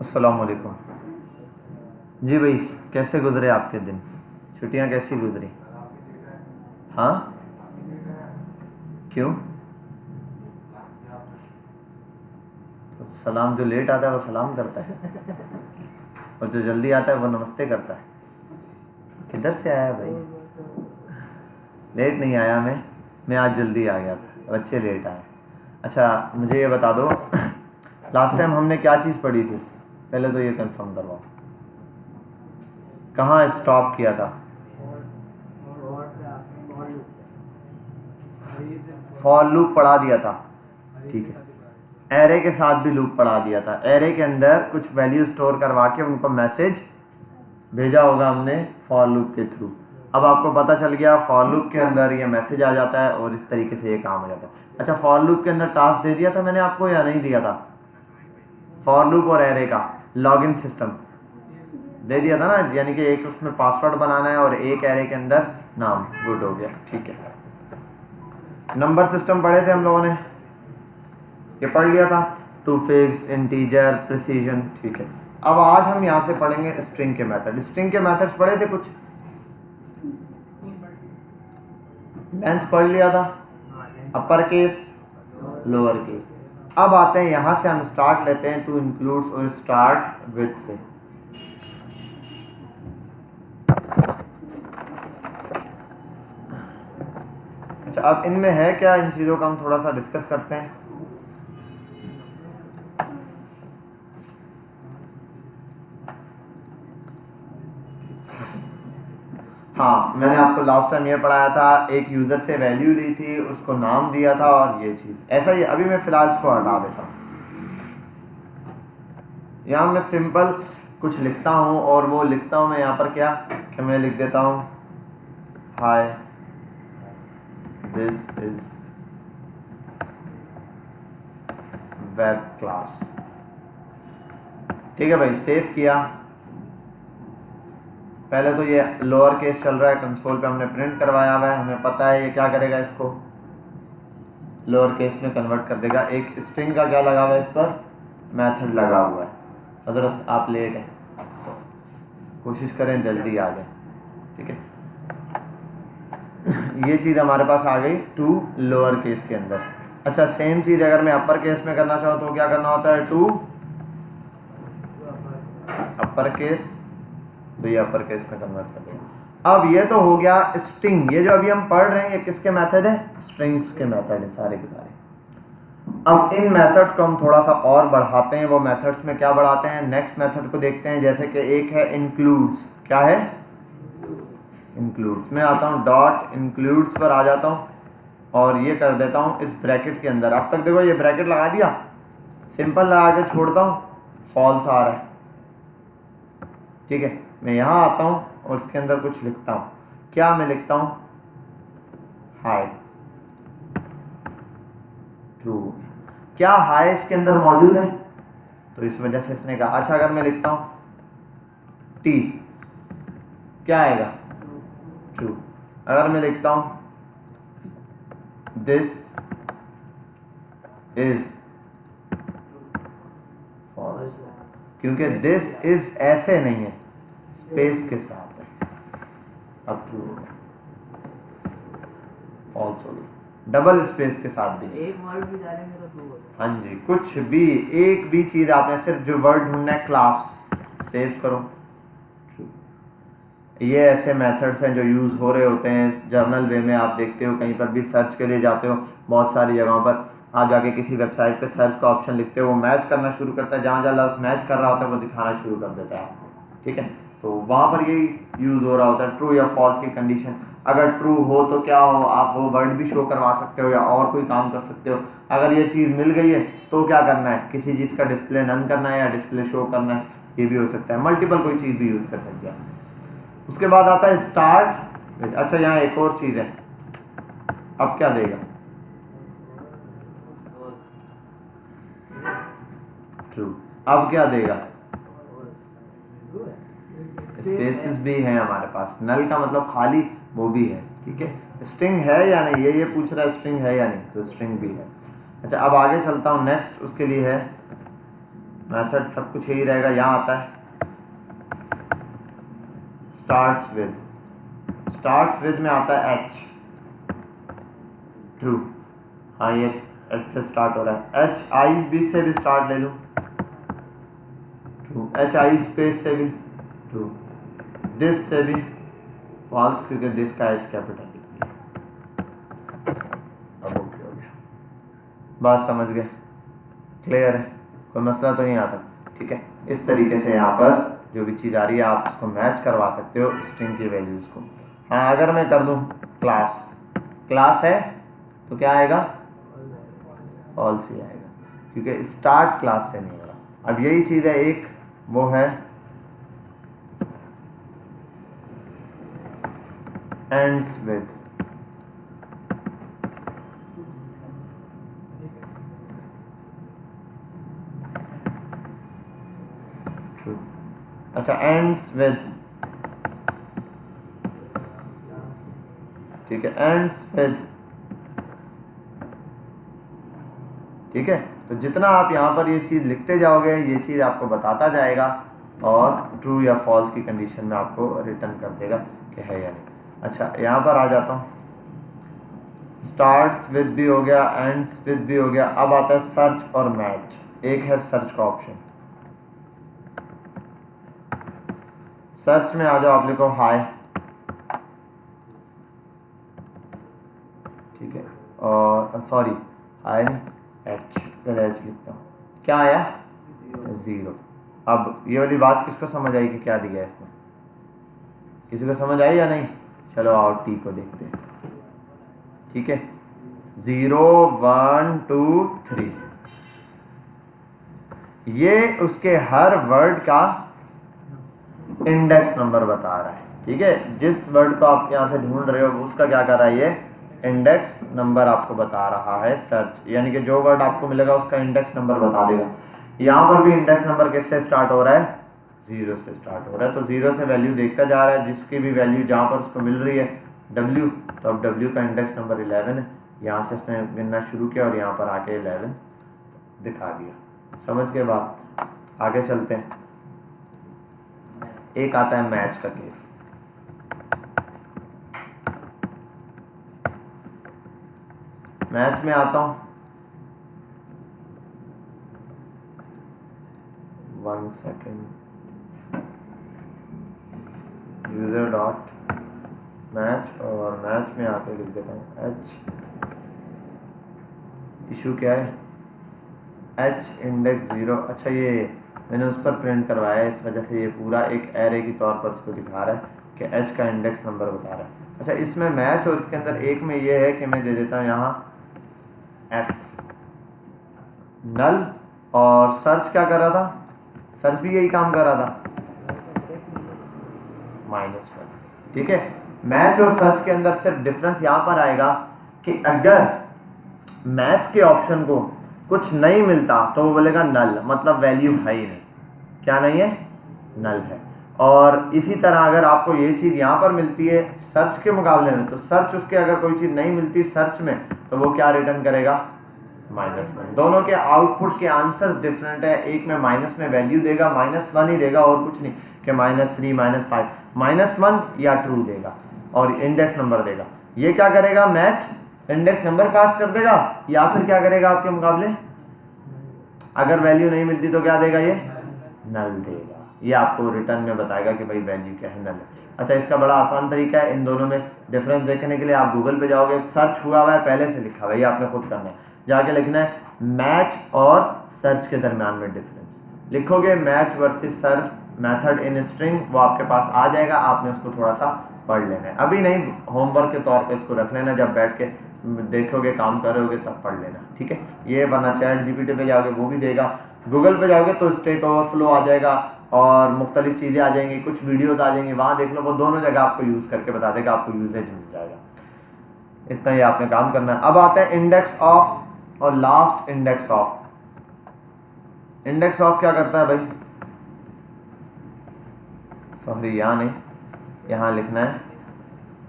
अस्सलाम वालेकुम। जी भाई, कैसे गुजरे आपके दिन? छुट्टियां कैसी गुजरी? हाँ, क्यों? तो सलाम जो लेट आता है वो सलाम करता है और जो जल्दी आता है वो नमस्ते करता है। किधर से आया भाई? लेट नहीं आया मैं आज जल्दी आ गया था, बच्चे लेट आए। अच्छा मुझे ये बता दो लास्ट टाइम हमने क्या चीज़ पढ़ी थी? पहले तो ये कंफर्म करवाओ, कहाँ स्टॉप किया था? फॉर लूप पढ़ा दिया था, ठीक है। एरे के साथ भी लूप पढ़ा दिया था। एरे के अंदर कुछ वैल्यू स्टोर करवा के उनको मैसेज भेजा होगा हमने फॉर लूप के थ्रू। अब आपको पता चल गया फॉर लूप के अंदर ये मैसेज आ जाता है और इस तरीके से ये काम हो जाता है। अच्छा, फॉर लूप के अंदर टास्क दे दिया था मैंने आपको या नहीं दिया था? फॉर लूप और एरे का लॉगिन सिस्टम दे दिया था ना, यानी कि एक उसमें पासवर्ड बनाना है और एक एरे के अंदर नाम। गुड हो गया, ठीक है। नंबर सिस्टम पढ़े थे हम लोगों ने, ये पढ़ लिया था, टू फिक्स, इंटीजर, प्रिसीजन, ठीक है। अब आज हम यहाँ से पढ़ेंगे स्ट्रिंग के मेथड। स्ट्रिंग के मेथड्स पढ़े थे कुछ, लेंथ पढ़ लिया था, अपर केस, लोअर केस। अब आते हैं यहाँ से हम स्टार्ट लेते हैं टू इंक्लूड्स और स्टार्ट विद से। अच्छा, अब इनमें है क्या, इन चीज़ों का हम थोड़ा सा डिस्कस करते हैं। हाँ, मैंने आपको लास्ट टाइम ये पढ़ाया था, एक यूज़र से वैल्यू ली थी, उसको नाम दिया था और ये चीज़ ऐसा ही। अभी मैं फ़िलहाल इसको हटा देता हूँ। यहाँ मैं सिंपल कुछ लिखता हूँ और वो लिखता हूँ मैं यहाँ पर क्या कि मैं लिख देता हूँ हाय दिस इज वेब क्लास, ठीक है भाई। सेव किया। पहले तो ये लोअर केस चल रहा है, कंसोल पे हमने प्रिंट करवाया हुआ है, हमें पता है ये क्या करेगा, इसको लोअर केस में कन्वर्ट कर देगा। एक स्ट्रिंग का क्या लगा हुआ है, इस पर मेथड लगा हुआ है। हजरत आप लेट हैं, कोशिश करें जल्दी आ जाए, ठीक है। ये चीज़ हमारे पास आ गई टू लोअर केस के अंदर। अच्छा, सेम चीज़ अगर मैं अपर केस में करना चाहूँ तो क्या करना होता है, टू अपर केस, तो ये अपर केस में कन्वर्ट कर देगा। अब ये तो हो गया स्ट्रिंग। ये जो अभी हम पढ़ रहे हैं ये किसके मेथड है? स्ट्रिंग्स के मेथड है सारे के सारे। अब इन मेथड्स को हम थोड़ा सा और बढ़ाते हैं। वो मेथड्स में क्या बढ़ाते हैं, नेक्स्ट मेथड को देखते हैं। जैसे कि एक है इंक्लूड्स। क्या है? इंक्लूड्स। मैं आता हूँ डॉट इंक्लूड्स पर आ जाता हूँ और ये कर देता हूँ इस ब्रैकेट के अंदर। अब तक देखो ये ब्रैकेट लगा दिया, सिंपल लगा के छोड़ता हूँ, फॉल्स आ रहा है, ठीक है। मैं यहाँ आता हूँ और इसके अंदर कुछ लिखता हूँ। क्या मैं लिखता हूँ? हाय, ट्रू। क्या हाय इसके अंदर मौजूद है? तो इस वजह से इसने कहा। अच्छा, अगर मैं लिखता हूँ टी, क्या आएगा? ट्रू। अगर मैं लिखता हूँ दिस इज फॉल्स, क्योंकि दिस इज ऐसे नहीं है, स्पेस के साथ है। अब ट्रू हो गया, फॉल्स हो गया। डबल स्पेस के साथ भी, एक वर्ड भी डालेंगे तो ट्रू हो जाएगा। हाँ जी, कुछ भी एक भी चीज आपने सिर्फ जो वर्ड ढूंढना है, क्लास, सेव करो। ये ऐसे मेथड्स हैं जो यूज़ हो रहे होते हैं जर्नल वे में। आप देखते हो कहीं पर भी सर्च के लिए जाते हो, बहुत सारी जगहों पर आप जाके किसी वेबसाइट पे सर्च का ऑप्शन लिखते हो, वो मैच करना शुरू करता है, जहाँ जहाँ लफ्ज़ मैच कर रहा होता है वो दिखाना शुरू कर देता है आपको, ठीक है। तो वहाँ पर यही यूज़ हो रहा होता है, ट्रू या फॉल्स की कंडीशन। अगर ट्रू हो तो क्या हो, आप वो वर्ड भी शो करवा सकते हो या और कोई काम कर सकते हो। अगर ये चीज़ मिल गई है तो क्या करना है, किसी चीज़ का डिस्प्ले नन करना है या डिस्प्ले शो करना है, ये भी हो सकता है। मल्टीपल कोई चीज़ भी यूज़ कर सकते हैं। उसके बाद आता है स्टार्ट। अच्छा, यहाँ एक और चीज़ है, अब क्या देगा? ट्रू। अब क्या देगा? स्पेसेस भी हैं हमारे पास, नल का मतलब खाली, वो भी है, ठीक है। स्ट्रिंग है या नहीं, ये पूछ रहा है स्ट्रिंग है या नहीं, तो स्ट्रिंग भी है। अच्छा, अब आगे चलता हूँ नेक्स्ट, उसके लिए है मेथड सब कुछ यही रहेगा। यहाँ आता है स्टार्ट्स विद में आता है एच, ट्रू। हाँ ये एच से स्टार्ट हो रहा है, एच आई बी से भी स्टार्ट ले लूँ, ट्रू। एच आई स्पेस से भी ट्रू, दिस से भी फॉल्स क्योंकि दिस का एच कैपिटल। अब ओके हो गया, बात समझ गए, क्लियर है, कोई मसला तो नहीं आता। ठीक है, इस तरीके से यहाँ पर जो भी चीज़ आ रही है आप उसको मैच करवा सकते हो स्ट्रिंग की वैल्यूज को। हाँ अगर मैं कर दूँ क्लास है तो क्या आएगा, फॉल्स ही आएगा क्योंकि स्टार्ट क्लास से नहीं हो रहा। अब यही चीज़ है, एक वो है एंड्स विद, अच्छा एंड्स विद, ठीक है, एंड्स विद, ठीक है। तो जितना आप यहाँ पर ये चीज़ लिखते जाओगे ये चीज़ आपको बताता जाएगा और ट्रू या फॉल्स की कंडीशन में आपको रिटर्न कर देगा कि है या नहीं। अच्छा यहाँ पर आ जाता हूँ, स्टार्ट्स विद भी हो गया, एंड्स विद भी हो गया। अब आता है सर्च और मैच। एक है सर्च का ऑप्शन, सर्च में आ जाओ, आप लिखो हाय, ठीक है, और सॉरी हाय एच, पहले एच लिखता हूँ, क्या आया 0। अब ये वाली बात किसको समझ आई कि क्या दिया है इसमें, किसी को समझ आई या नहीं? चलो आओ टी को देखते हैं। ठीक है, 0 1 2 3, ये उसके हर वर्ड का इंडेक्स नंबर बता रहा है। ठीक है, जिस वर्ड को आप यहाँ से ढूंढ रहे हो उसका क्या कर रहा है, ये इंडेक्स नंबर आपको बता रहा है सर्च, यानी कि जो वर्ड आपको मिलेगा उसका इंडेक्स नंबर बता देगा। यहाँ पर भी इंडेक्स नंबर किससे स्टार्ट हो रहा है, 0 से स्टार्ट हो रहा है। तो 0 से वैल्यू देखता जा रहा है, जिसकी भी वैल्यू जहाँ पर उसको मिल रही है W, तो अब W का इंडेक्स नंबर 11 है। यहाँ से इसने गिनना शुरू किया और यहाँ पर आके 11 दिखा दिया। समझ के बात, आगे चलते हैं। एक आता है मैच का केस। मैच में आता हूं, 1 सेकेंड, यूजर डॉट मैच, और मैच में आके लिख देता हूँ एच, इशू क्या है, एच इंडेक्स 0। अच्छा ये मैंने उस पर प्रिंट करवाया है, इस वजह से ये पूरा एक एरे की तौर पर उसको दिखा रहा है कि एच का इंडेक्स नंबर बता रहा है। अच्छा इसमें मैच और इसके अंदर एक में ये है कि मैं दे देता हूँ यहाँ एफ नल, और सर्च क्या कर रहा था, सर्च भी यही काम कर रहा था, -1। ठीक है, मैच और सर्च के अंदर सिर्फ डिफरेंस यहाँ पर आएगा कि अगर मैच के ऑप्शन को कुछ नहीं मिलता तो वो बोलेगा नल, मतलब वैल्यू है ही नहीं। क्या नहीं है, नल है। और इसी तरह अगर आपको ये चीज़ यहाँ पर मिलती है सर्च के मुकाबले में, तो सर्च उसके अगर कोई चीज़ नहीं मिलती सर्च में तो वो क्या रिटर्न करेगा, -1। दोनों के आउटपुट के आंसर डिफरेंट है, एक में माइनस में वैल्यू देगा -1 ही देगा और कुछ नहीं, कि -3 -5, -1 या ट्रू देगा और इंडेक्स नंबर देगा। ये क्या करेगा, मैच इंडेक्स नंबर पास कर देगा, या फिर क्या करेगा आपके मुकाबले, अगर वैल्यू नहीं मिलती तो क्या देगा, ये नल देगा। ये आपको रिटर्न में बताएगा कि भाई वैल्यू क्या है, नल है। अच्छा इसका बड़ा आसान तरीका है इन दोनों में डिफरेंस देखने के लिए, आप गूगल पे जाओगे, सर्च हुआ हुआ है पहले से लिखा हुआ है, ये आपने खुद करना है, जाके लिखना है मैच और सर्च के दरमियान में डिफरेंस, लिखोगे match versus search method in string, वो आपके पास आ जाएगा, आपने उसको थोड़ा सा पढ़ लेना है, अभी नहीं होमवर्क के तौर पे इसको रख लेना, जब बैठ के देखोगे काम करोगे तब पढ़ लेना। ठीक है, ये वरना चैट जीपीटी पे जाओगे वो भी देगा, गूगल पे जाओगे तो स्टेक ओवरफ्लो आ जाएगा और मुख्तलिफ चीज़ें आ जाएंगी, कुछ वीडियोस आ जाएंगी, वहाँ देख लो, वो दोनों जगह आपको यूज़ करके बता देगा, आपको यूजेज मिल जाएगा। इतना ही आपने काम करना है। अब आता है इंडेक्स ऑफ और last index of. Index of क्या करता है भाई, सॉरी यहाँ नहीं, यहाँ लिखना है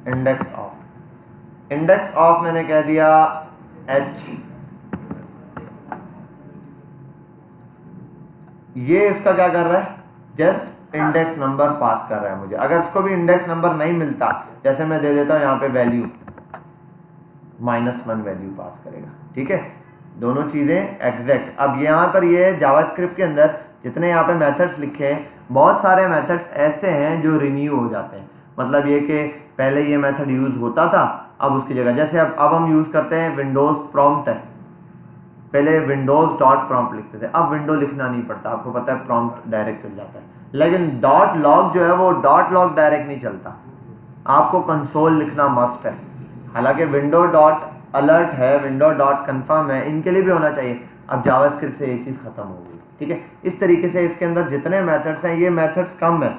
इंडेक्स ऑफ। इंडेक्स ऑफ मैंने कह दिया एच, ये इसका क्या कर रहा है, जस्ट इंडेक्स नंबर पास कर रहा है मुझे। अगर इसको भी इंडेक्स नंबर नहीं मिलता, जैसे मैं दे देता हूँ यहाँ पे वैल्यू -1 वैल्यू पास करेगा। ठीक है, दोनों चीजें एग्जैक्ट। अब यहाँ पर ये जावास्क्रिप्ट के अंदर जितने यहाँ पे मेथड्स लिखे हैं, बहुत सारे मेथड्स ऐसे हैं जो रिन्यू हो जाते हैं। मतलब ये कि पहले ये मेथड यूज होता था, अब उसकी जगह जैसे अब हम यूज करते हैं विंडोज प्रॉम्प्ट है, पहले विंडोज डॉट प्रॉम्प्ट लिखते थे, अब विंडो लिखना नहीं पड़ता, आपको पता है प्रॉम्प्ट डायरेक्ट चल जाता है। लेकिन डॉट लॉग जो है वो डॉट लॉग डायरेक्ट नहीं चलता, आपको कंसोल लिखना मस्ट है। हालांकि विंडो डॉट अलर्ट है, विंडो डॉट कन्फर्म है, इनके लिए भी होना चाहिए। अब जावास्क्रिप्ट से ये चीज़ खत्म हो गई। ठीक है, इस तरीके से इसके अंदर जितने मेथड्स हैं, ये मेथड्स कम है,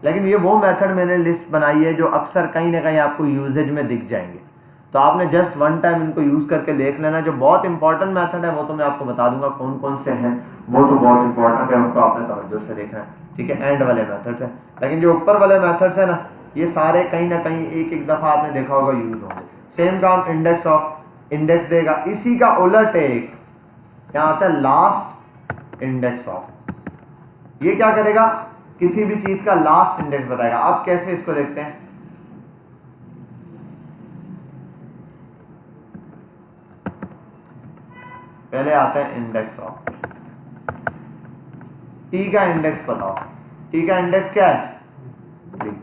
लेकिन ये वो मेथड मैंने लिस्ट बनाई है जो अक्सर कहीं ना कहीं आपको यूजेज में दिख जाएंगे। तो आपने जस्ट वन टाइम इनको यूज करके देख लेना। जो बहुत इंपॉर्टेंट मेथड है वो तो मैं आपको बता दूंगा कौन कौन से हैं, वो तो बहुत इंपॉर्टेंट है, उनको आपने तवज्जो से देखना है। ठीक है, एंड वाले मेथड्स हैं, लेकिन जो ऊपर वाले मेथड्स है ना, ये सारे कहीं ना कहीं एक एक दफा आपने देखा होगा यूज होंगे। सेम काम इंडेक्स ऑफ इंडेक्स देगा, इसी का उलट एक यहाँ आता है लास्ट इंडेक्स ऑफ। ये क्या करेगा, किसी भी चीज का लास्ट इंडेक्स बताएगा। अब कैसे इसको देखते हैं, पहले आता है इंडेक्स ऑफ। टी का इंडेक्स बताओ, टी का इंडेक्स क्या है, 3।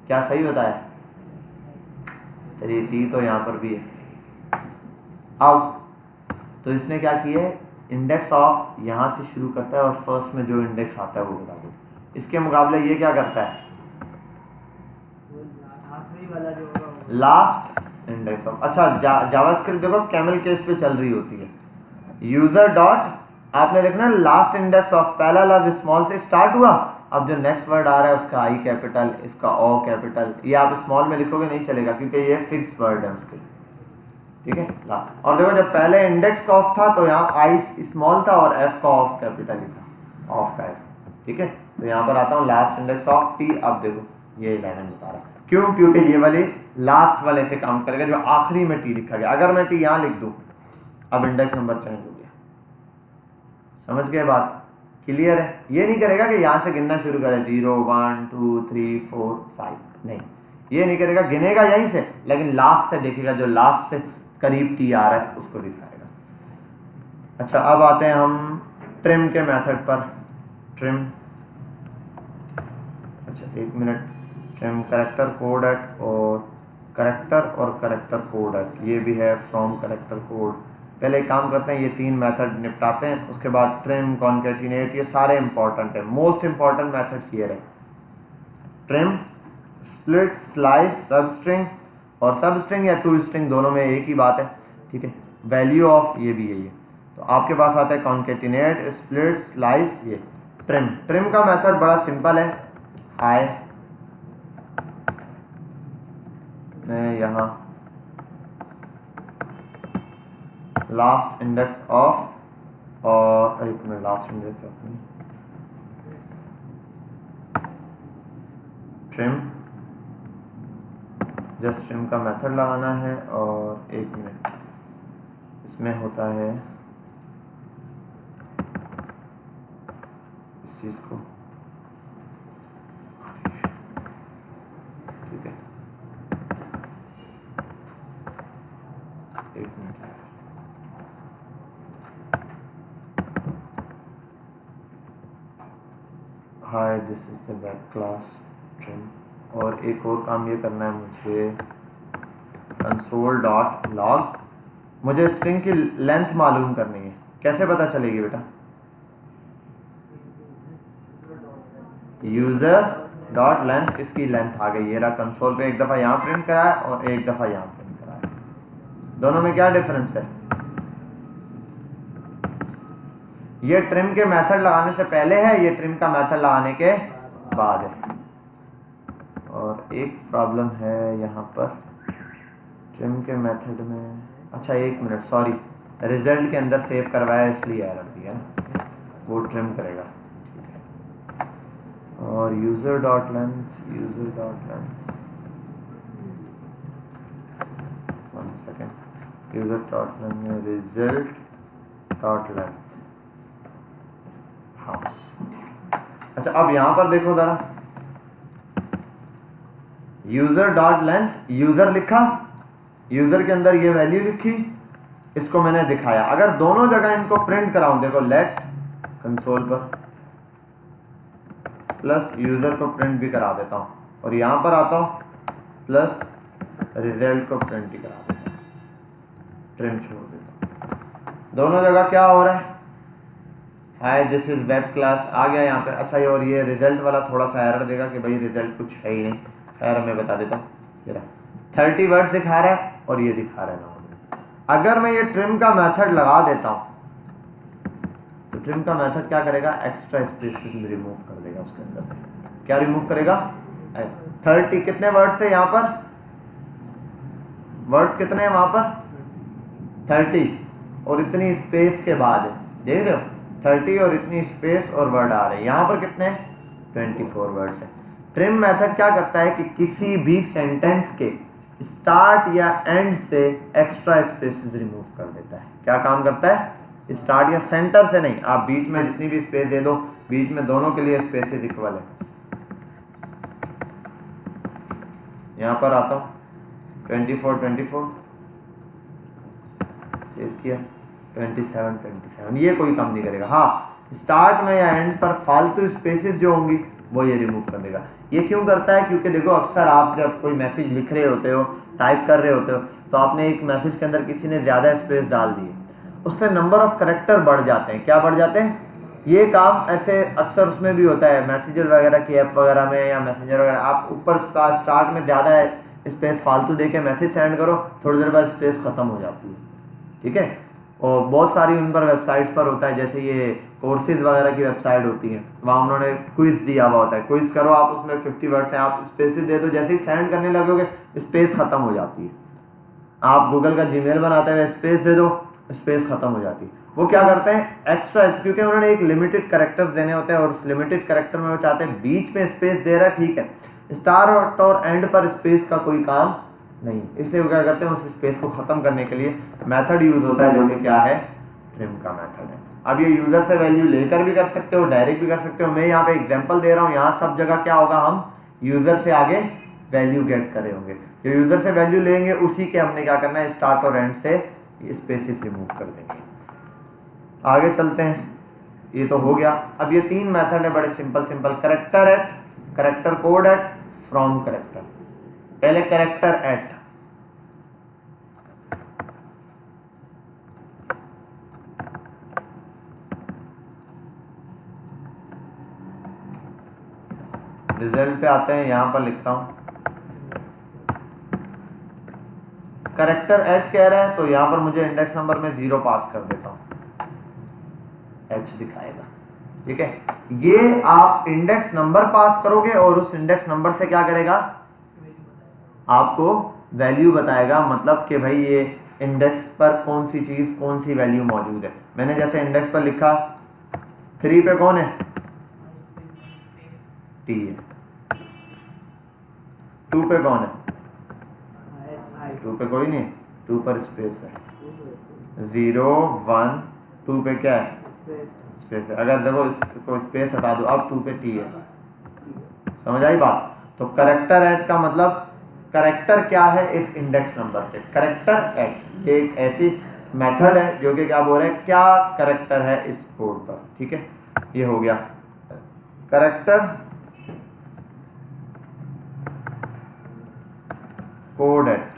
क्या सही बताया, चलिए टी तो यहां पर भी है। अब तो इसने क्या किया है, इंडेक्स ऑफ यहां से शुरू करता है और फर्स्ट में जो इंडेक्स आता है वो बता दो। इसके मुकाबले ये क्या करता है, आखिरी वाला जो होगा लास्ट इंडेक्स ऑफ। अच्छा, जावास्क्रिप्ट देखो कैमल केस पे चल रही होती है। यूजर डॉट आपने लिखना लास्ट इंडेक्स ऑफ, पहला लफ्ज स्मॉल से स्टार्ट हुआ, अब जो नेक्स्ट वर्ड आ रहा है उसका आई कैपिटल, इसका ओ कैपिटल। ये आप स्मॉल में लिखोगे नहीं चलेगा क्योंकि ये फिक्स वर्ड है उसके। ठीक है, ला। और देखो जब पहले इंडेक्स ऑफ था तो यहाँ आई स्मॉल था और एफ का ऑफ कैपिटल ही था, ऑफ का एफ। ठीक है, तो यहाँ पर आता हूँ लास्ट इंडेक्स ऑफ टी। अब देखो ये 11 बता रहा है, क्यों, क्योंकि ये वाले लास्ट वाले से काम करेगा जो आखिरी में टी लिखा गया। अगर मैं टी यहाँ लिख दूँ, अब इंडेक्स नंबर चेंज हो गया। समझ गए बात, क्लियर है। ये नहीं करेगा कि यहाँ से गिनना शुरू करे 0 1 2 3 4 5, नहीं, ये नहीं करेगा, गिनेगा यहीं से, लेकिन लास्ट से देखेगा, जो लास्ट से करीब टी आ रहा है उसको दिखाएगा। अच्छा, अब आते हैं हम ट्रिम के मेथड पर। ट्रिम, अच्छा एक minute, trim character code at और करेक्टर कोड एट, ये भी है फ्रॉम करेक्टर कोड। पहले एक काम करते हैं, ये 3 मेथड निपटाते हैं, उसके बाद ट्रिम, कॉन्केटिनेट, ये सारे इंपॉर्टेंट है। मोस्ट इंपॉर्टेंट मेथड्स ये रहे, ट्रिम, स्प्लिट, स्लाइस, सब स्ट्रिंग, और सब स्ट्रिंग या टू स्ट्रिंग दोनों में एक ही बात है। ठीक है, वैल्यू ऑफ ये भी यही है। तो आपके पास आता है कॉन्केटिनेट, स्प्लिट, स्लाइस, ये ट्रिम। ट्रिम का मेथड बड़ा सिंपल है, हाय मैं यहाँ लास्ट इंडेक्स ऑफ, और एक मिनट, लास्ट इंडेक्स ऑफ नहीं, ट्रिम, जस्ट ट्रिम का मेथड लगाना है। और एक मिनट, इसमें होता है इस चीज़ को, ठीक है, एक minute, hi this is the web class trim. और एक और काम ये करना है मुझे, कंसोल डॉट लॉग, मुझे स्ट्रिंग की लेंथ मालूम करनी है। कैसे पता चलेगी बेटा, यूजर डॉट लेंथ, इसकी लेंथ आ गई, ये रहा कंसोल पे। एक दफ़ा यहाँ प्रिंट कराया और एक दफ़ा यहाँ प्रिंट कराया, दोनों में क्या डिफरेंस है। ये ट्रिम के मेथड लगाने से पहले है, ये ट्रिम का मेथड लगाने के बाद है। और एक प्रॉब्लम है यहाँ पर ट्रिम के मेथड में, अच्छा एक मिनट, सॉरी, रिजल्ट के अंदर सेव करवाया इसलिए एरर दिया, वो ट्रिम करेगा। ठीक है, और user dot length, one second, user dot length, result dot length, अच्छा अब यहां पर देखो जरा, यूजर डॉट लेंथ, यूजर लिखा, यूजर के अंदर ये वैल्यू लिखी, इसको मैंने दिखाया। अगर दोनों जगह इनको प्रिंट कराऊं, देखो लेट कंसोल पर प्लस यूजर को प्रिंट भी करा देता हूं, और यहां पर आता हूं प्लस रिजल्ट को प्रिंट भी करा देता हूं, ट्रिम छोड़ देता हूं। दोनों जगह क्या हो रहा है, hi this is web class आ गया यहाँ पे। अच्छा ये और ये रिजल्ट वाला थोड़ा सा एरर देगा कि भाई रिजल्ट कुछ है ही नहीं। खैर मैं बता देता हूँ, 30 वर्ड्स दिखा रहा है और ये दिखा रहा है ना। अगर मैं ये ट्रिम का मेथड लगा देता हूँ तो ट्रिम का मेथड क्या करेगा, एक्स्ट्रा स्पेसेस रिमूव कर देगा उसके अंदर से। क्या रिमूव करेगा, 30 कितने वर्ड्स है यहाँ पर, वर्ड्स कितने हैं वहां पर 30, और इतनी स्पेस के बाद देख रहे हो 30 और इतनी स्पेस और वर्ड आ रहे हैं। यहाँ पर कितने 24 वर्ड्स हैं। ट्रिम मेथड क्या करता है कि किसी भी सेंटेंस के स्टार्ट या एंड से एक्स्ट्रा स्पेसेस रिमूव कर देता है। क्या काम करता है, स्टार्ट या सेंटर से नहीं, आप बीच में जितनी भी स्पेस दे दो, बीच में दोनों के लिए स्पेसेस इक्वल है। यहां पर आता हूं 24 सेव किया, 27 ये कोई काम नहीं करेगा। हाँ स्टार्ट में या एंड पर फालतू स्पेसेस जो होंगी वो ये रिमूव कर देगा। ये क्यों करता है, क्योंकि देखो अक्सर आप जब कोई मैसेज लिख रहे होते हो, टाइप कर रहे होते हो, तो आपने एक मैसेज के अंदर किसी ने ज़्यादा स्पेस डाल दी, उससे नंबर ऑफ कैरेक्टर बढ़ जाते हैं। क्या बढ़ जाते हैं, ये काम ऐसे अक्सर उसमें भी होता है, मैसेजर वगैरह की ऐप वगैरह में या मैसेंजर वगैरह, आप ऊपर स्टार्ट में ज़्यादा स्पेस फालतू दे के मैसेज सेंड करो, थोड़ी देर बाद स्पेस ख़त्म हो जाती है, ठीक है। और बहुत सारी उन पर वेबसाइट्स पर होता है, जैसे ये कोर्सेज वगैरह की वेबसाइट होती है, वहाँ उन्होंने क्विज दिया हुआ होता है, क्विज करो आप, उसमें 50 वर्ड्स हैं, आप स्पेसेस दे दो, जैसे ही सेंड करने लगोगे स्पेस खत्म हो जाती है। आप गूगल का जीमेल बनाते हैं, स्पेस दे दो, स्पेस खत्म हो जाती है। वो क्या करते हैं एक्स्ट्रा, क्योंकि उन्होंने एक लिमिटेड कैरेक्टर्स देने होते हैं और उस लिमिटेड कैरेक्टर में वो चाहते हैं बीच में स्पेस दे रहा है, ठीक है, स्टार्ट और एंड पर स्पेस का कोई काम नहीं, इसलिए वो क्या करते हैं उस स्पेस को खत्म करने के लिए मेथड यूज होता है जो कि क्या है, ट्रिम का मेथड है। अब ये यूजर से वैल्यू लेकर भी कर सकते हो, डायरेक्ट भी कर सकते हो। मैं यहाँ पे एग्जांपल दे रहा हूँ, यहाँ सब जगह क्या होगा, हम यूजर से आगे वैल्यू गेट करे होंगे। जो यूजर से वैल्यू लेंगे उसी के हमने क्या करना है, स्टार्ट और एंड से स्पेसेस रिमूव कर देंगे। आगे चलते हैं, ये तो हो गया। अब ये 3 मेथड है बड़े simple, character at, character code at, from character. पहले कैरेक्टर एट, रिजल्ट पे आते हैं, यहां पर लिखता हूं कैरेक्टर एट कह रहा है, तो यहां पर मुझे इंडेक्स नंबर में 0 पास कर देता हूं, एच दिखाएगा, ठीक है। ये आप इंडेक्स नंबर पास करोगे और उस इंडेक्स नंबर से क्या करेगा, आपको वैल्यू बताएगा, मतलब कि भाई ये इंडेक्स पर कौन सी चीज, कौन सी वैल्यू मौजूद है। मैंने जैसे इंडेक्स पर लिखा 3 पे कौन है, टी है, 2 पे कौन है, 2 पे कोई नहीं, 2 पर स्पेस है, 0 1 2 पे क्या है, स्पेस है। अगर देखो इसको स्पेस हटा दो, अब 2 पे टी है, समझ आई बात। तो कैरेक्टर एट का मतलब कैरेक्टर क्या है इस इंडेक्स नंबर पे, कैरेक्टर एट एक ऐसी मेथड है जो कि क्या बोल रहे हैं, क्या कैरेक्टर है इस कोड पर, ठीक है। ये हो गया कैरेक्टर कोड एट,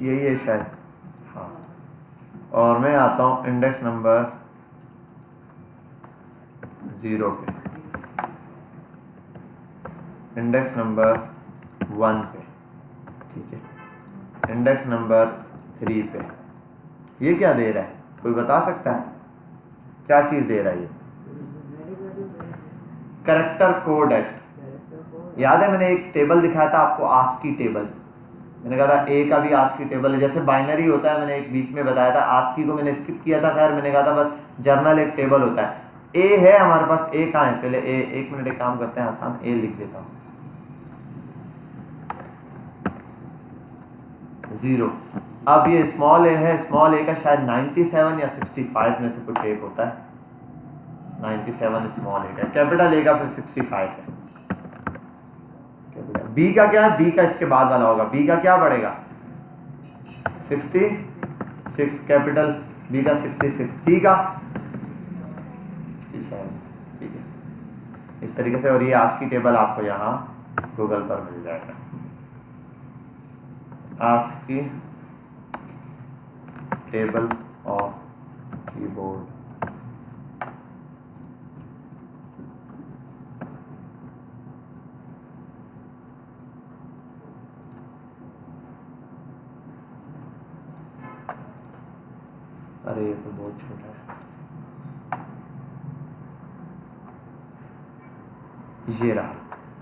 यही है शायद, हाँ। और मैं आता हूं इंडेक्स नंबर 0 पे, इंडेक्स नंबर 1 पे, ठीक है, इंडेक्स नंबर 3 पे। ये क्या दे रहा है, कोई बता सकता है क्या चीज दे रहा है ये, कैरेक्टर कोड एट। याद है मैंने एक टेबल दिखाया था आपको, आस्की टेबल, मैंने कहा था ए का भी आस्की टेबल है, जैसे बाइनरी होता है, मैंने एक बीच में बताया था, आस्की को मैंने स्किप किया था, खैर मैंने कहा था बस जर्नल एक टेबल होता है। ए है हमारे पास, ए कहाँ है, पहले ए, एक मिनट एक काम करते हैं आसान, ए लिख देता हूँ, 0। अब ये स्मॉल ए है, स्मॉल ए का शायद 97 या 65 में से कुछ एक होता है, 97 स्मॉल ए का, कैपिटल ए का फिर 65 है। बी का क्या है, बी का इसके बाद वाला होगा, बी का क्या पड़ेगा 66 कैपिटल, बी का 66, सी का 67। ठीक है, इस तरीके से। और ये आज की टेबल आपको यहाँ गूगल पर मिल जाएगा, आज की टेबल ऑफ कीबोर्ड। अरे ये तो बहुत छोटा है। ये रहा,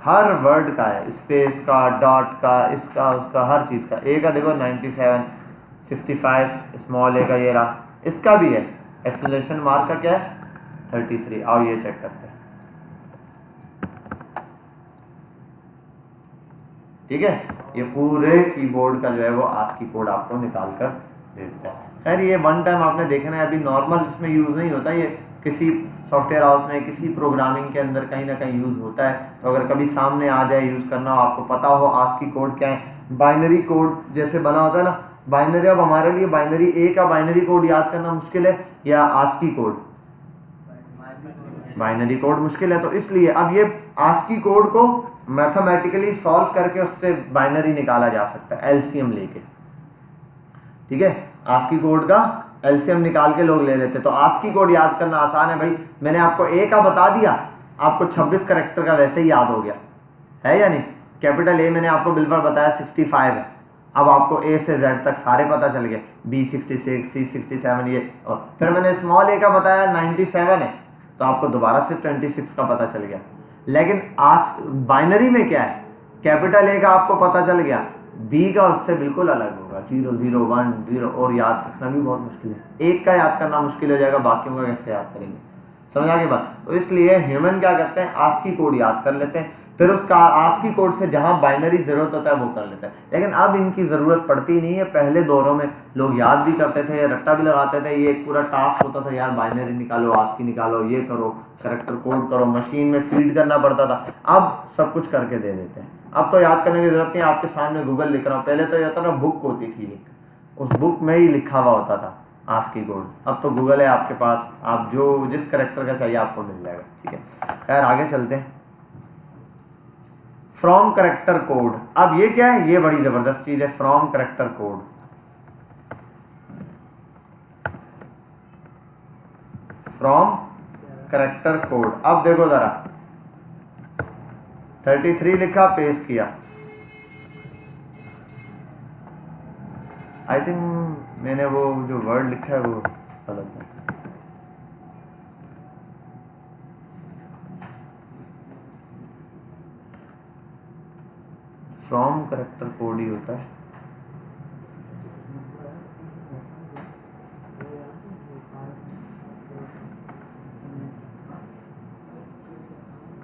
हर वर्ड का है, स्पेस का, डॉट का, इसका, उसका, हर चीज का। ए का देखो 97, 65 स्मॉल ए का ये रहा, इसका भी है। एक्सेलरेशन मार्क का क्या है 33। आओ ये चेक करते हैं। ठीक है, ये पूरे कीबोर्ड का जो है वो आस्की कोड आपको निकाल कर दे देता है। खैर ये वन टाइम आपने देखना है, अभी नॉर्मल इसमें यूज़ नहीं होता, ये किसी सॉफ्टवेयर हाउस में, किसी प्रोग्रामिंग के अंदर कहीं ना कहीं यूज़ होता है। तो अगर कभी सामने आ जाए यूज़ करना हो, आपको पता हो आस्की कोड क्या है। बाइनरी कोड जैसे बना होता है ना, बाइनरी, अब हमारे लिए बाइनरी ए का बाइनरी कोड याद करना मुश्किल है या आस्की कोड, बाइनरी कोड मुश्किल है। तो इसलिए अब ये आस्की कोड को मैथमेटिकली सॉल्व करके उससे बाइनरी निकाला जा सकता है एलसीएम लेके। ठीक है, आस्की कोड का एलसीएम निकाल के लोग ले लेते। तो आस्की कोड याद करना आसान है भाई, मैंने आपको ए का बता दिया, आपको 26 कैरेक्टर का वैसे ही याद हो गया है या नहीं। कैपिटल ए मैंने आपको बिल्कुल बताया 65 है, अब आपको ए से जेड तक सारे पता चल गए, बी 66, सी 67 ये। और फिर मैंने स्मॉल ए का बताया 97 है, तो आपको दोबारा से 26 का पता चल गया। लेकिन बाइनरी में क्या है, कैपिटल ए का आपको पता चल गया, बी का उससे बिल्कुल अलग होगा, 0 0 1 0, और याद रखना भी बहुत मुश्किल है। एक का याद करना मुश्किल हो जाएगा, बाकियों का कैसे याद करेंगे, समझ आ गई बात। तो इसलिए ह्यूमन क्या करते हैं, आस्की कोड याद कर लेते हैं, फिर उसका आस्की कोड से जहां बाइनरी जरूरत होता है वो कर लेते हैं। लेकिन अब इनकी जरूरत पड़ती नहीं है। पहले दौरों में लोग याद भी करते थे, रट्टा भी लगाते थे, ये एक पूरा टास्क होता था यार, बाइनरी निकालो, आस्की निकालो, ये करो, कैरेक्टर कोड करो, मशीन में फीड करना पड़ता था। अब सब कुछ करके दे देते हैं, अब तो याद करने की जरूरत नहीं, आपके सामने गूगल लिख रहा हूँ। पहले तो ये था ना, बुक होती थी, उस बुक में ही लिखा हुआ होता था आस्की कोड। अब तो गूगल है आपके पास, आप जो जिस कैरेक्टर का चाहिए आपको मिल जाएगा। ठीक है, खैर आगे चलते हैं। फ्रॉम कैरेक्टर कोड, अब ये क्या है, ये बड़ी जबरदस्त चीज है, from character code. From character code, अब देखो जरा, 33 लिखा, पेस्ट किया, आई थिंक मैंने वो जो वर्ड लिखा है वो गलत है। फ्रॉम कैरेक्टर कोड ही होता है।